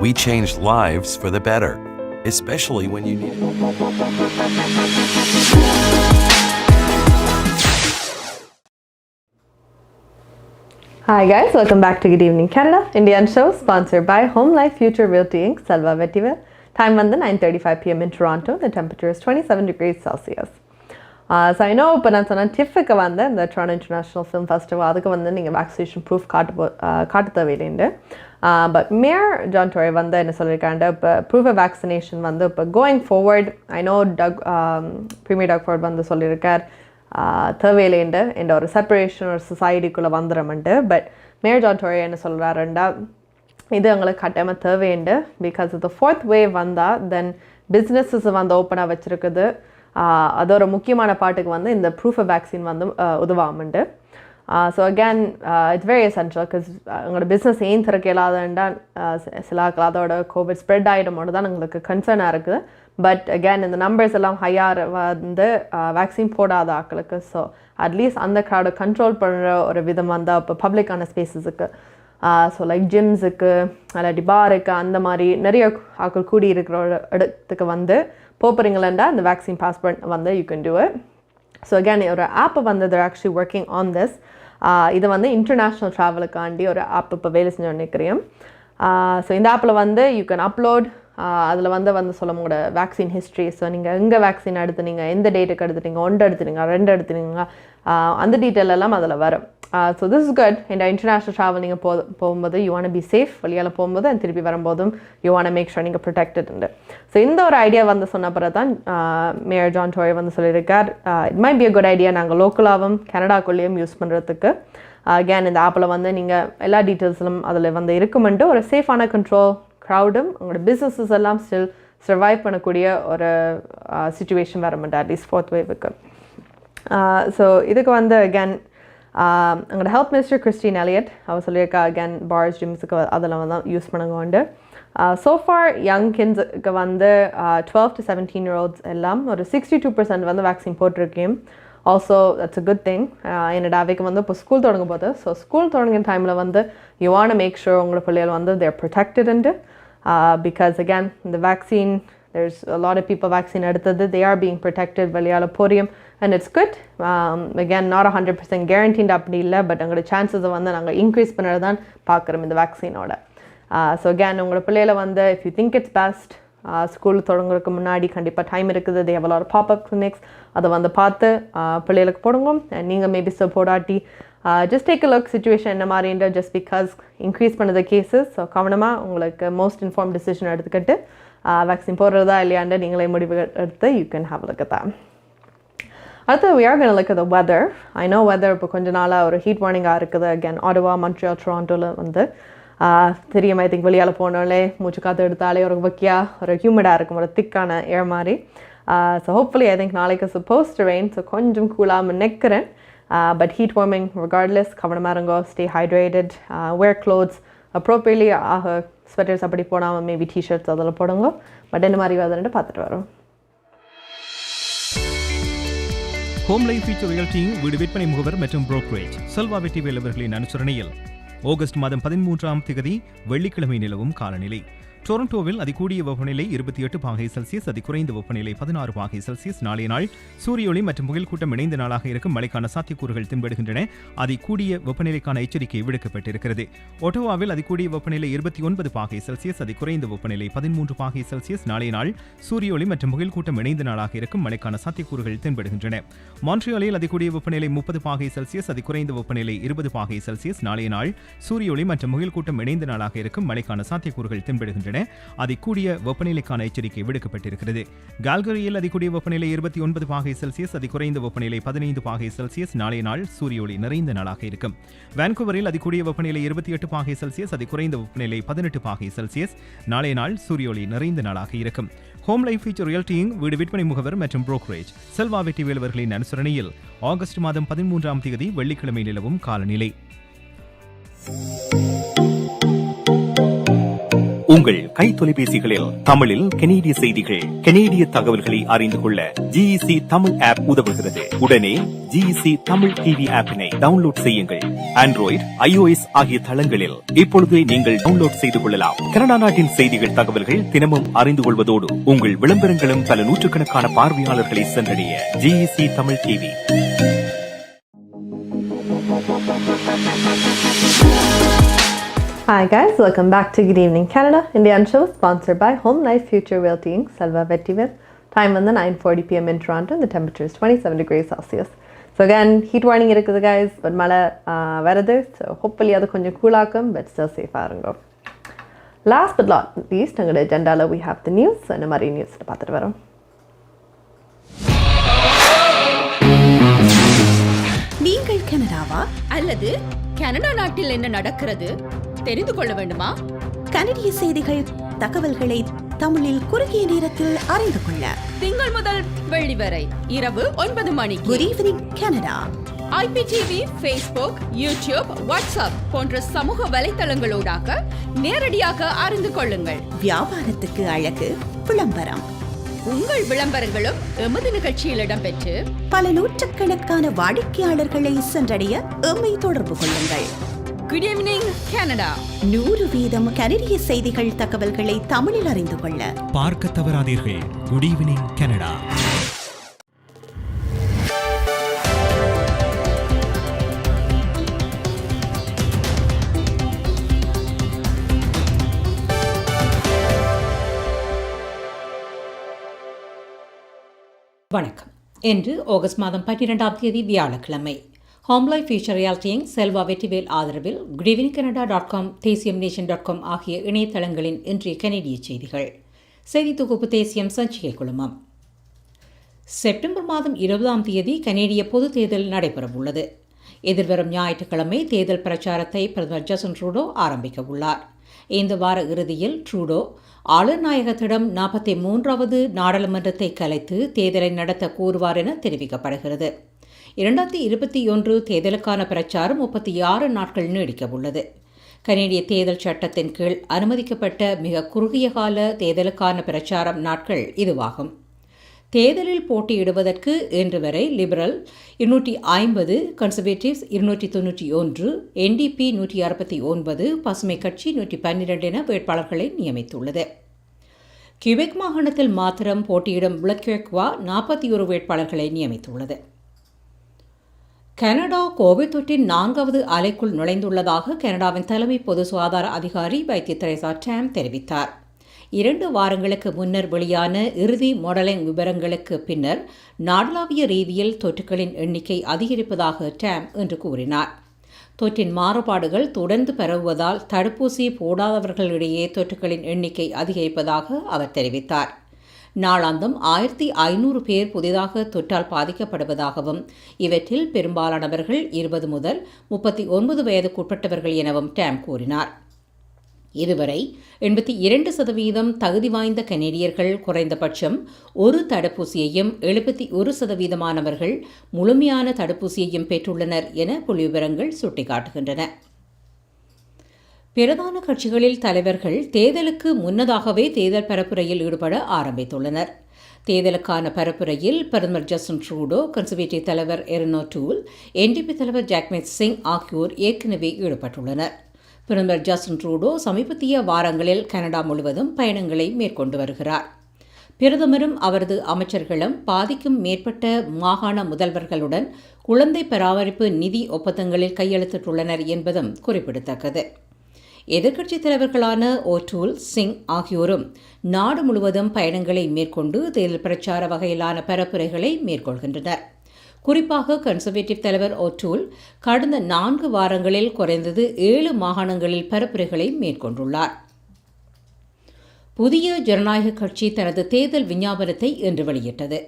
We change lives for the better, especially when you need it. Hi guys, welcome back to Good Evening Canada, Indian show sponsored by Home Life Future Realty Inc. Salva Vetiva. Time on the 9:35 p.m. in Toronto. The temperature is 27 degrees Celsius. So I know இப்போ நான் சொன்னேன் டிஃபுக்கு வந்து இந்த Toronto International Film Festival அதுக்கு வந்து நீங்கள் vaccination proof காட்ட தேவையில்லைண்டு பட் மேயர் ஜான் டோரி வந்து என்ன சொல்லியிருக்காங்க இப்போ ப்ரூஃப் ஆஃப் வேக்சினேஷன் வந்து இப்போ going forward I know premier Doug Ford வந்து சொல்லியிருக்கார் தேவையில்லைண்டு இந்த ஒரு செப்பரேஷன் ஒரு சொசைட்டிக்குள்ளே வந்துடும்ண்டு பட் மேயர் ஜான் டோரி என்ன சொல்கிறாருண்டா இது எங்களுக்கு கட்டாயமாக தேவையுண்டு பிகாஸ் இது ஃபோர்த் வேவ் வந்தால் தென் பிஸ்னஸஸ் வந்து ஓப்பனாக வச்சுருக்குது அதோட முக்கியமான பாட்டுக்கு வந்து இந்த ப்ரூஃப் ஆஃப் வேக்சின் வந்து உதவாமண்டு so again it's very essential because எங்களோட பிஸ்னஸ் ஏன் திறக்க இல்லாதண்டா சில அதோட கோவிட் ஸ்ப்ரெட் ஆகிடுமோடு தான் எங்களுக்கு கன்சர்னாக இருக்குது பட் அகேன் இந்த நம்பர்ஸ் எல்லாம் ஹையாக வந்து வேக்சின் போடாத ஆக்களுக்கு ஸோ அட்லீஸ்ட் அந்த க்ரௌடை கண்ட்ரோல் பண்ணுற ஒரு விதம் வந்தால் இப்போ பப்ளிக்கான ஸ்பேஸஸுக்கு ஸோ லைக் ஜிம்ஸுக்கு இல்லாட்டி பாருக்கு அந்த மாதிரி நிறைய ஆக்கள் கூடி இருக்கிற இடத்துக்கு வந்து போகிறீங்களா இந்த வேக்சின் பாஸ்போர்ட் வந்து you can do it so again ஒரு ஆப்பை வந்து they're actually working on this இது வந்து இன்டர்நேஷ்னல் ட்ராவலுக்காண்டி ஒரு ஆப் இப்போ வேலை செஞ்சு நினைக்கிறேன் ஸோ இந்த ஆப்பில் வந்து யூ கேன் அப்லோட் அதில் வந்து சொல்ல உங்களோட வேக்சின் ஹிஸ்ட்ரி ஸோ நீங்கள் எங்கே வேக்சின் எடுத்துனீங்க எந்த டேட்டுக்கு எடுத்துட்டீங்க 1 எடுத்துனீங்க 2 எடுத்துனீங்க அந்த டீட்டெயில் எல்லாம் அதில் வரும் ஸோ திஸ் இஸ் குட் இந்த இன்டர்நேஷ்னல் ட்ராவல் நீங்கள் போகும்போது யூ வாண்ட் பி சேஃப் வெளியால் போகும்போது திருப்பி வரும்போதும் யூ வாண்ட் மேக் ஷூர் நீங்கள் ப்ரொடெக்டட் உண்டு ஸோ இந்த ஒரு ஐடியா வந்து சொன்ன பிறகு தான் மேயர் ஜான் டோரி வந்து சொல்லியிருக்கார் it might be a good idea நாங்கள் லோக்கலாகவும் கனடாக்குள்ளேயும் யூஸ் பண்ணுறதுக்கு அகேன் இந்த ஆப்பில் வந்து நீங்கள் எல்லா டீட்டெயில்ஸிலும் அதில் வந்து இருக்குமென்ட்டு ஒரு சேஃபான கண்ட்ரோல் க்ரௌடும் உங்களோட பிஸ்னஸஸ் எல்லாம் ஸ்டில் சர்வைவ் பண்ணக்கூடிய ஒரு சிச்சுவேஷன் வரமாட்டேன் அட்லீஸ்ட் ஃபோர்த் வேவுக்கு ஸோ இதுக்கு வந்து அகேன் எங்களோட ஹெல்த் மினிஸ்டர் கிறிஸ்டின் எலியட் அவர் சொல்லியிருக்கா அகேன் பார்ஸ் ஜிம்ஸுக்கு அதில் வந்து யூஸ் பண்ணுங்க சோஃபார் யங் கிட்ஸுக்கு வந்து 12 to 17-year-olds எல்லாம் ஒரு 62% வந்து வேக்சின் போட்டிருக்கேன் also that's a good thing என்னோட அவைக்கு வந்து இப்போ ஸ்கூல் தொடங்கும் போது ஸோ ஸ்கூல் தொடங்கின டைமில் வந்து யூ வாண்ட் மேக் ஷூர் உங்களோட பிள்ளைகள் வந்து தேர் ப்ரொடெக்டட் பிகாஸ் அகேன் இந்த vaccine there's a lot of people vaccine எடுத்தது they are being protected வெளியால் போரியம் and it's good again not 100% guaranteed அப்படி இல்லை பட் எங்களோட சான்சஸை வந்து நாங்கள் இன்க்ரீஸ் பண்ணுறது தான் பார்க்குறோம் இந்த வேக்சினோட ஸோ again உங்களோட பிள்ளைகளை வந்து if you think it's best school தொடங்குறதுக்கு முன்னாடி கண்டிப்பாக டைம் இருக்குது they have a lot of pop-up clinics அதை வந்து பார்த்து பிள்ளைகளுக்கு போடுங்க and நீங்கள் மேபி போடாட்டி just take a look situation என்ன மாதிரின்ற just because increase பண்ணது cases ஸோ கவனமாக உங்களுக்கு most informed decision எடுத்துக்கிட்டு வேக்சின் போடுறதா இல்லையாண்டு நீங்களே முடிவு எடுத்து you can have look at that அடுத்து we are going to look at the weather I know weather இப்போ கொஞ்ச நாளாக ஒரு ஹீட் வார்னிங்காக இருக்குது again Ottawa Montreal Torontoல வந்து தெரியும் ஐ திங்க் வெளியால் போனாலே மூச்சு காற்று எடுத்தாலே ஒரு வக்கியாக ஒரு ஹியூமிடாக இருக்கும் ஒரு திக்கான ஏர் மாதிரி ஸோ ஹோப்ஃபுல்லி ஐ திங்க் நாளைக்கு சப்போஸ் டு ரெயின் ஸோ கொஞ்சம் கூலாக நிற்கிறேன் பட் ஹீட் வார்மிங் regardless கவனமாக இருங்கோ stay hydrated wear clothes appropriately sweaters அப்படி போடாமல் மேபி டிஷர்ட்ஸ் அதில் போடுங்க பட் என்ன மாதிரி வருதுன்னு பார்த்துட்டு வரோம் ஹோம் லைஃப் ஃபியூச்சர் ரியல்டி வீடு விற்பனை முகவர் மற்றும் புரோக்கரேஜ் செல்வா வெட்டிவேல் அவர்களின் அனுசரணையில் ஆகஸ்ட் மாதம் 13ஆம் தேதி வெள்ளிக்கிழமை நிலவும் காலநிலை டொரண்டோவில் அதிகூடிய வெப்பநிலை 28 பாகை செல்சியஸ், அதிகுறைந்த வெப்பநிலை 16 பாகை செல்சியஸ். நாளைய நாள் சூரியொளி மற்றும் புயல் கூட்டம் இணைந்த நாளாக இருக்கும். மழைக்கான சாத்தியக்கூறுகள் தென்படுகின்றன. அதிகூடிய வெப்பநிலைக்கான எச்சரிக்கை விடுக்கப்பட்டிருக்கிறது. ஒட்டோவாவில் அதிகூடிய வெப்பநிலை 29 பாகை செல்சியஸ், அதிகுறைந்த வெப்பநிலை 13 பாகை செல்சியஸ். நாளைய நாள் சூரியொளி மற்றும் புயல் கூட்டம் இணைந்த நாளாக இருக்கும். மழைக்கான சாத்தியக்கூறுகள் தென்படுகின்றன. மான்ட்ரியாலில் அதிகூடிய வெப்பநிலை 30 பாகை செல்சியஸ், அதிகுறைந்த வெப்பநிலை 20 பாகை செல்சியஸ். நாளைய நாள் சூரியொளி மற்றும் புயல் கூட்டம் இணைந்த நாளாக இருக்கும். மழைக்கான சாத்தியக்கூறுகள் தென்படுகின்றன. அதிகூடிய வெப்பநிலைக்கான எச்சரிக்கை விடுக்கப்பட்டிருக்கிறது. கால்கரியில் அதிகூடிய வெப்பநிலை 29 பாகை செல்சியஸ், அதிகுறைந்த வெப்பநிலை 15 பாகை செல்சியஸ். நாளைய நாள் சூரியொளி நிறைந்த நாளாக இருக்கும். வான்கூவரில் அதிகூடிய வெப்பநிலை 28 பாகை செல்சியஸ், அதிகுறைந்த வெப்பநிலை 18 பாகை செல்சியஸ். நாளைய நாள் சூரியொளி நிறைந்த நாளாக இருக்கும். ஹோம் லைஃப் ஃபியூச்சர் ரியல்டிங் வீடு விற்பனை முகவர் மற்றும் புரோக்கரேஜ் செல்வா வெற்றிவேல் அவர்களின் அனுசரணையில் ஆகஸ்ட் மாதம் 13ஆம் தேதி வெள்ளிக்கிழமை நிலவும் காலநிலை. உங்கள் கை தொலைபேசிகளில் தமிழில் கனேடிய செய்திகள், கனேடிய தகவல்களை அறிந்து கொள்ள GEC தமிழ் ஆப் உதவுகிறது. உடனே GEC தமிழ் டிவி ஆப்பினை டவுன்லோட் செய்யுங்கள். ஆண்ட்ராய்டு, iOS ஆகிய தளங்களில் இப்பொழுதே நீங்கள் டவுன்லோட் செய்து கொள்ளலாம். கனடா நாட்டின் செய்திகள், தகவல்கள் தினமும் அறிந்து கொள்வதோடு உங்கள் விளம்பரங்களும் பல நூற்றுக்கணக்கான பார்வையாளர்களை சென்றடைய GEC Tamil TV. Hi guys, welcome back to Good Evening Canada. Indian show sponsored by Home Life Future Realty Inc. Selva Vettivel. Time on the 9:40 p.m. in Toronto and the temperature is 27 degrees Celsius. So again, heat warning irukkudu guys, but mala varudhu, so hopefully adu konjam cool aakum, but still safe aarungo. Last but not least, angada agenda la we have the news and mari news la paathittu varom. நீங்கள் கனடாவா அல்லது Canada நாட்டில் என்ன நடக்கிறது தெரிந்து கொள்ள வேண்டுமா? கனடிய செய்திகள், தகவல்களை தமிழில் குறுகிய நேரத்தில் அறிந்து கொள்ள திங்கள் முதல் வெள்ளி வரை இரவு 9 மணிக்கு good evening Canada IPTV, Facebook, YouTube, WhatsApp போன்ற சமூக வலைத்தளங்களோடாக நேரடியாக அறிந்து கொள்ளுங்கள். வியாபாரத்துக்கு அழகு விளம்பரம். உங்கள் விளம்பரங்களும் எமது நிகழ்ச்சியில் இடம்பெற்று பல நூற்றுக்கணக்கான வாடிக்கையாளர்களை சென்றடைய எம்மை தொடர்பு கொள்ளுங்கள். Good evening Canada. 100% கனடிய செய்திகள், தகவல்களை தமிழில் அறிந்து கொள்ள பார்க்க தவறாதீர்கள். Good evening Canada. வணக்கம். இன்று ஆகஸ்ட் மாதம் 12ஆம் தேதி வியாழக்கிழமை. ஹோம் லைஃப் ஃபியூச்சர் ரியாலிட்டிங் செல்வா வெற்றிவேல் ஆதரவில் goodevningcanada.com, தேசியம்நேஷன்.com ஆகிய இணையதளங்களின் இன்றைய கனேடிய செய்திகள். செய்தி தொகுப்பு தேசியம் சஞ்சிகை குழுமம். செப்டம்பர் மாதம் 20ஆம் தேதி கனேடிய பொது தேர்தல் நடைபெறவுள்ளது. எதிர்வரும் ஞாயிற்றுக்கிழமை தேர்தல் பிரச்சாரத்தை பிரதமர் ஜஸ்டின் ட்ரூடோ ஆரம்பிக்க உள்ளார். இந்த வார இறுதியில் ட்ரூடோ ஆளுநர் நாயகத்திடம் 43வது நாடாளுமன்றத்தை கலைத்து தேர்தலை நடத்த கூறுவார் என தெரிவிக்கப்படுகிறது. 2021 தேர்தலுக்கான பிரச்சாரம் 36 நாட்கள் நீடிக்கவுள்ளது. கனேடிய தேர்தல் சட்டத்தின் கீழ் அனுமதிக்கப்பட்ட மிக குறுகிய கால தேர்தலுக்கான பிரச்சாரம் நாட்கள் இதுவாகும். தேர்தலில் போட்டியிடுவதற்கு இன்று வரை லிபரல் 250, கன்சர்வேட்டிவ்ஸ் 291, NDP 169, பசுமை கட்சி 112 என வேட்பாளர்களை நியமித்துள்ளது. கியூபெக் மாகாணத்தில் மாத்திரம் போட்டியிடும் பிளக்கேக்வா 41 வேட்பாளர்களை நியமித்துள்ளது. கனடா கோவிட் தொற்றின் 4வது அலைக்குள் நுழைந்துள்ளதாக கனடாவின் தலைமை பொது சுகாதார அதிகாரி வைத்திய தெரேசா டாம் தெரிவித்தார். 2 வாரங்களுக்கு முன்னர் வெளியான இறுதி மாடலிங் விவரங்களுக்கு பின்னர் நாடளாவிய ரீதியில் தொற்றுகளின் எண்ணிக்கை அதிகரிப்பதாக டாம் என்று கூறினார். தொற்றின் மாறுபாடுகள் தொடர்ந்து பரவுவதால் தடுப்பூசி போடாதவர்களிடையே தொற்றுகளின் எண்ணிக்கை அதிகரிப்பதாக அவர் தெரிவித்தார். நாளாந்தம் 1500 பேர் புதிதாக தொற்றால் பாதிக்கப்படுவதாகவும் இவற்றில் பெரும்பாலானவர்கள் 20 முதல் 39 வயதுக்குட்பட்டவர்கள் எனவும் டாம் கூறினார். இதுவரை 82% தகுதி வாய்ந்த கனேடியர்கள் குறைந்தபட்சம் ஒரு தடுப்பூசியையும் 71%மானவர்கள் முழுமையான தடுப்பூசியையும் பெற்றுள்ளனர் என புள்ளிவிவரங்கள் சுட்டிக்காட்டுகின்றன. பிரதான கட்சிகளில் தலைவர்கள் தேர்தலுக்கு முன்னதாகவே தேர்தல் பரப்புரையில் ஈடுபட ஆரம்பித்துள்ளனர். தேர்தலுக்கான பரப்புரையில் பிரதமர் ஜஸ்டின் ட்ரூடோ, கன்சர்வேட்டிவ் தலைவர் எரினோ டூல், NDP தலைவர் ஜாக்மேட் சிங் ஆகியோர் ஏற்கனவே ஈடுபட்டுள்ளனர். பிரதமர் ஜஸ்டின் ட்ரூடோ சமீபத்திய வாரங்களில் கனடா முழுவதும் பயணங்களை மேற்கொண்டு வருகிறார். பிரதமரும் அவரது அமைச்சர்களும் பாதிக்கும் மேற்பட்ட மாகாண முதல்வர்களுடன் குழந்தை பராமரிப்பு நிதி ஒப்பந்தங்களில் கையெழுத்திட்டுள்ளனர் என்பதும் குறிப்பிடத்தக்கது. எதிர்க்கட்சித் தலைவர்களான ஓட்டூல், சிங் ஆகியோரும் நாடு முழுவதும் பயணங்களை மேற்கொண்டு தேர்தல் பிரச்சார வகையிலான பரப்புரைகளை மேற்கொள்கின்றனர். குறிப்பாக கன்சர்வேட்டிவ் தலைவர் ஓட்டூல் கடந்த 4 வாரங்களில் குறைந்தது 7 மாகாணங்களில் பரப்புரைகளை மேற்கொண்டுள்ளார். புதிய ஜனநாயக கட்சி தனது தேர்தல் விஞ்ஞாபனத்தை இன்று வெளியிட்டது.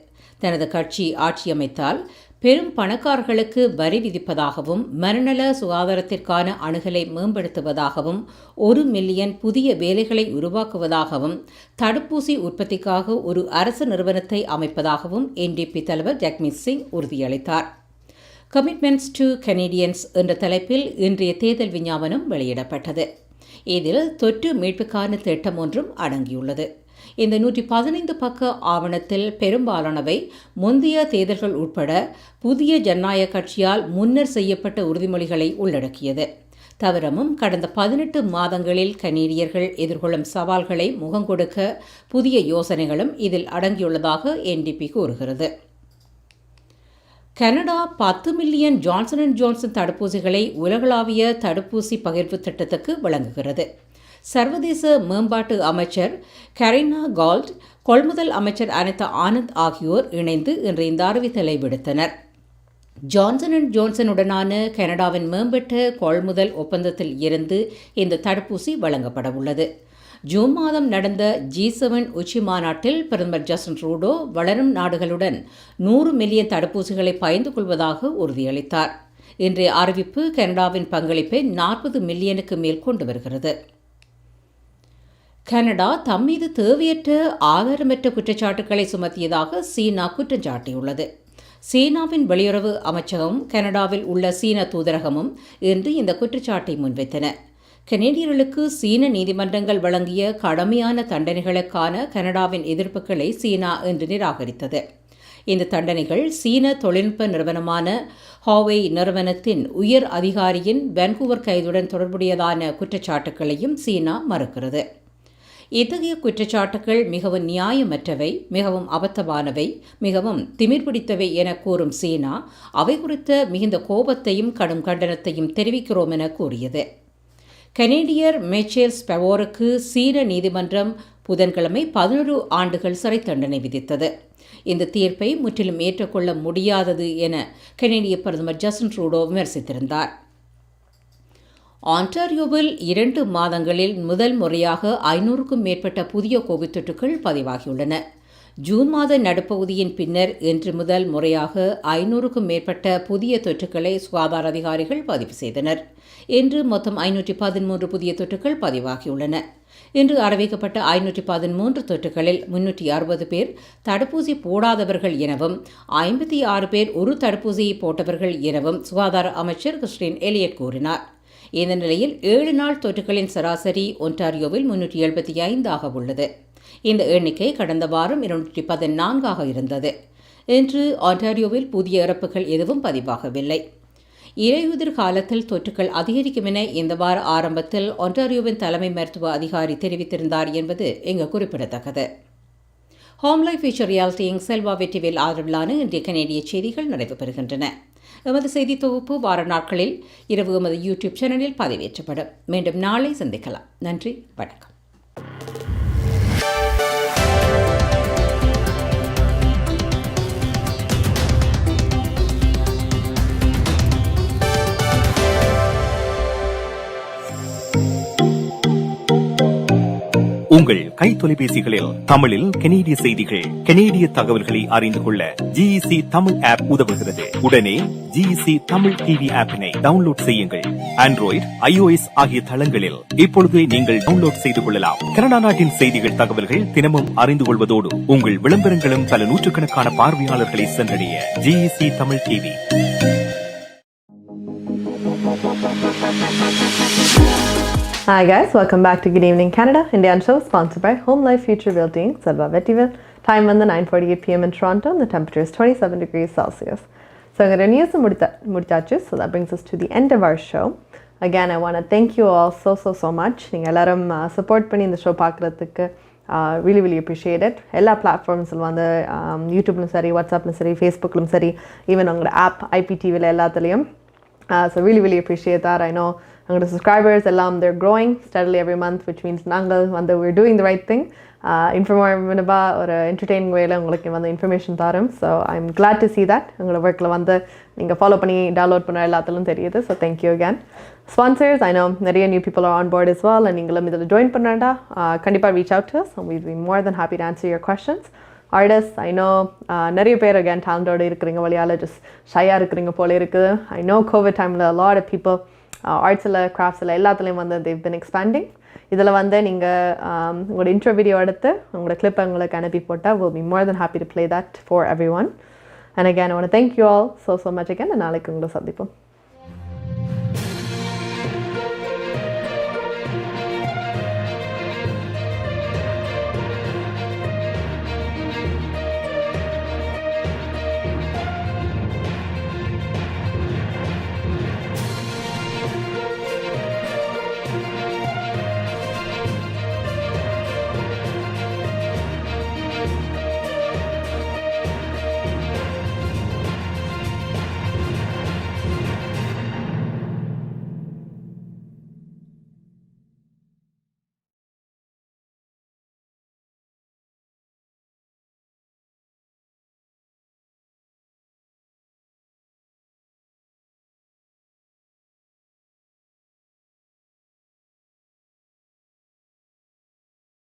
தனது கட்சி ஆட்சியமைத்தால் பெரும் பணக்காரர்களுக்கு வரி விதிப்பதாகவும் மனநல சுகாதாரத்திற்கான அணுகலை மேம்படுத்துவதாகவும் 1 மில்லியன் புதிய வேலைகளை உருவாக்குவதாகவும் தடுப்பூசி உற்பத்திக்காக ஒரு அரசு நிறுவனத்தை அமைப்பதாகவும் NDP தலைவர் ஜக்மீத் சிங் உறுதியளித்தார். கமிட்மெண்ட்ஸ் டு கனேடியன்ஸ் என்ற தலைப்பில் இன்றைய தேர்தல் விஞ்ஞாபனம் வெளியிடப்பட்டது. இதில் தொற்று மீட்புக்கான திட்டம் ஒன்றும் அடங்கியுள்ளது. இந்த 115 பக்க ஆவணத்தில் பெரும்பாலானவை முந்தைய தேர்தல்கள் உட்பட புதிய ஜனநாயக கட்சியால் முன்னர் செய்யப்பட்ட உறுதிமொழிகளை உள்ளடக்கியது. தவிரமும் கடந்த 18 மாதங்களில் கனேடியர்கள் எதிர்கொள்ளும் சவால்களை முகங்கொடுக்க புதிய யோசனைகளும் இதில் அடங்கியுள்ளதாக NDP கூறுகிறது. Canada 10 million Johnson and Johnson தடுப்பூசிகளை உலகளாவிய தடுப்பூசி பகிர்வு திட்டத்துக்கு வழங்குகிறது. சர்வதேச மேம்பாட்டு அமைச்சர் கரீனா கால்ட், கொள்முதல் அமைச்சர் அனிதா ஆனந்த் ஆகியோர் இணைந்து இன்று இந்த அறிவித்தலை விடுத்தனர். ஜான்சன் அண்ட் ஜான்சனுடனான கனடாவின் மேம்பட்ட கொள்முதல் ஒப்பந்தத்தில் இருந்து இந்த தடுப்பூசி வழங்கப்பட உள்ளது. ஜூன் மாதம் நடந்த G7 உச்சி மாநாட்டில் பிரதமர் ஜஸ்டின் ட்ரூடோ வளரும் நாடுகளுடன் 100 மில்லியன் தடுப்பூசிகளை பகிர்ந்து கொள்வதாக உறுதியளித்தார். இன்றைய அறிவிப்பு கனடாவின் பங்களிப்பை 40 மில்லியனுக்கு மேல் கொண்டு வருகிறது. கனடா தம்மீது தேவையற்ற ஆதாரமற்ற குற்றச்சாட்டுகளை சுமத்தியதாக சீனா குற்றம் சாட்டியுள்ளது. சீனாவின் வெளியுறவு அமைச்சகமும் கனடாவில் உள்ள சீன தூதரகமும் இன்று இந்த குற்றச்சாட்டை முன்வைத்தன. கனேடியர்களுக்கு சீன நீதிமன்றங்கள் வழங்கிய கடுமையான தண்டனைகளுக்கான கனடாவின் எதிர்ப்புகளை சீனா இன்று நிராகரித்தது. இந்த தண்டனைகள் சீன தொழில்நுட்ப நிறுவனமான ஹாவே நிறுவனத்தின் உயர் அதிகாரியின் வான்கூவர் கைதுடன் தொடர்புடையதான குற்றச்சாட்டுகளையும் சீனா மறுக்கிறது. இத்தகைய குற்றச்சாட்டுகள் மிகவும் நியாயமற்றவை, மிகவும் அபத்தமானவை, மிகவும் திமிர் பிடித்தவை என கூறும் சீனா அவை குறித்த மிகுந்த கோபத்தையும் கடும் கண்டனத்தையும் தெரிவிக்கிறோம் என கூறியது. கனேடியர் மேச்சேல் ஸ்பெவோருக்கு சீன நீதிமன்றம் புதன்கிழமை 11 ஆண்டுகள் சிறை தண்டனை விதித்தது. இந்த தீர்ப்பை முற்றிலும் ஏற்றுக்கொள்ள முடியாதது என கனேடிய பிரதமர் ஜஸ்டின் ட்ரூடோ விமர்சித்திருந்தார். ஆன்டாரியோவில் 2 மாதங்களில் முதல் முறையாக 500க்கும் மேற்பட்ட புதிய கோவிட் தொற்றுகள் பதிவாகியுள்ளன. ஜூன் மாத நடுப்பகுதியின் பின்னர் இன்று முதல் முறையாக 500க்கும் மேற்பட்ட புதிய தொற்றுக்களை சுகாதார அதிகாரிகள் பதிவு செய்தனர். இன்று மொத்தம் 513 புதிய தொற்றுகள் பதிவாகியுள்ளன. இன்று அறிவிக்கப்பட்ட 513 தொற்றுகளில் 360 பேர் தடுப்பூசி போடாதவர்கள் எனவும் 56 பேர் ஒரு தடுப்பூசியை போட்டவர்கள் எனவும் சுகாதார அமைச்சர் கிறிஸ்டின் எலியட் கூறினார். இந்த நிலையில் 7 நாள் தொற்றுகளின் சராசரி ஒன்டாரியோவில் 375 உள்ளது. இந்த எண்ணிக்கை கடந்த வாரம் 214 இருந்தது. இன்று ஆன்டாரியோவில் புதிய இறப்புகள் எதுவும் பதிவாகவில்லை. இலையுதிர் காலத்தில் தொற்றுகள் அதிகரிக்கும் என இந்த வார ஆரம்பத்தில் ஒன்டாரியோவின் தலைமை மருத்துவ அதிகாரி தெரிவித்திருந்தார் என்பது இங்கு குறிப்பிடத்தக்கது. ஹோம் லைஃப் ஃபீச்சர் ரியாலிட்டியின் செல்வா வெற்றிவேல் ஆதரவிலான இன்றைய கனேடிய செய்திகள் நிறைவு பெறுகின்றன. எமது செய்தி தொகுப்பு வார நாட்களில் இரவு எமது யூடியூப் சேனலில் பதிவேற்றப்படும். மீண்டும் நாளை சந்திக்கலாம். நன்றி, வணக்கம். உங்கள் கை தொலைபேசிகளில் தமிழில் கனேடிய செய்திகள், கனேடிய தகவல்களை அறிந்து கொள்ள GEC தமிழ் ஆப் உதவுகிறது. உடனே GEC தமிழ் டிவி ஆப்பினை டவுன்லோட் செய்யுங்கள். ஆண்ட்ராய்டு, iOS ஆகிய தளங்களில் இப்பொழுதே நீங்கள் டவுன்லோட் செய்து கொள்ளலாம். கனடா நாட்டின் செய்திகள், தகவல்கள் தினமும் அறிந்து கொள்வதோடு உங்கள் விளம்பரங்களும் பல நூற்றுக்கணக்கான பார்வையாளர்களை சென்றடைய GEC Tamil TV. Hi guys, welcome back to Good Evening Canada, Indian show sponsored by Home Life Future Realty Inc. Selva Vettiville. Time on the 9:48 p.m. in Toronto and the temperature is 27 degrees Celsius. So I'm going to news mudichachu, so that brings us to the end of our show. again, I want to thank you all so much. நீங்கள் எல்லாரும் support பண்ணி இந்த show பார்க்குறதுக்கு really really appreciate it. எல்லா பிளாட்ஃபார்ம்ஸில் வந்து யூடியூப்லும் சரி, வாட்ஸ்அப்லும் சரி, ஃபேஸ்புக்லும் சரி, ஈவன் உங்களோட ஆப் ஐபிடிவியில் எல்லாத்துலேயும். So really really appreciate that. I know உங்களோட subscribers எல்லாம் they're growing steadily every month, which means நாங்கள் வந்து we're doing the right thing. இன்ஃபர்மேட்டிவாக ஒரு என்டர்டெயினிங் வேல உங்களுக்கு வந்து இன்ஃபர்மேஷன் தரோம். So I am glad to see that. உங்களோட ஒர்க்கில் வந்து நீங்கள் ஃபாலோ பண்ணி டவுன்லோட் பண்ண எல்லாத்திலும் தெரியுது. So thank you again. Sponsors, I know நிறைய new people are on board as well, and நீங்களும் இதில் ஜாயின் பண்ணாண்டா கண்டிப்பாக reach out to us and we'll be more than happy to answer your questions. Artists, I know நிறைய பேர் again டேலண்டோடு இருக்கிறீங்க, வழியால் just ஷையாக இருக்கிறீங்க போல இருக்குது. I know COVID டைமில் a lot of people ஆர்ட்ஸில், கிராஃப்ட்ஸில் எல்லாத்துலேயும் வந்து they've been expanding. இதில் வந்து நீங்கள் உங்களோட இன்ட்ரோ வீடியோ எடுத்து உங்களோட கிளிப்பை உங்களுக்கு அனுப்பி போட்டால் we'll be more than happy to play that for everyone. And again, I want to thank you all so much again, and நாளைக்கு உங்களை சந்திப்போம்.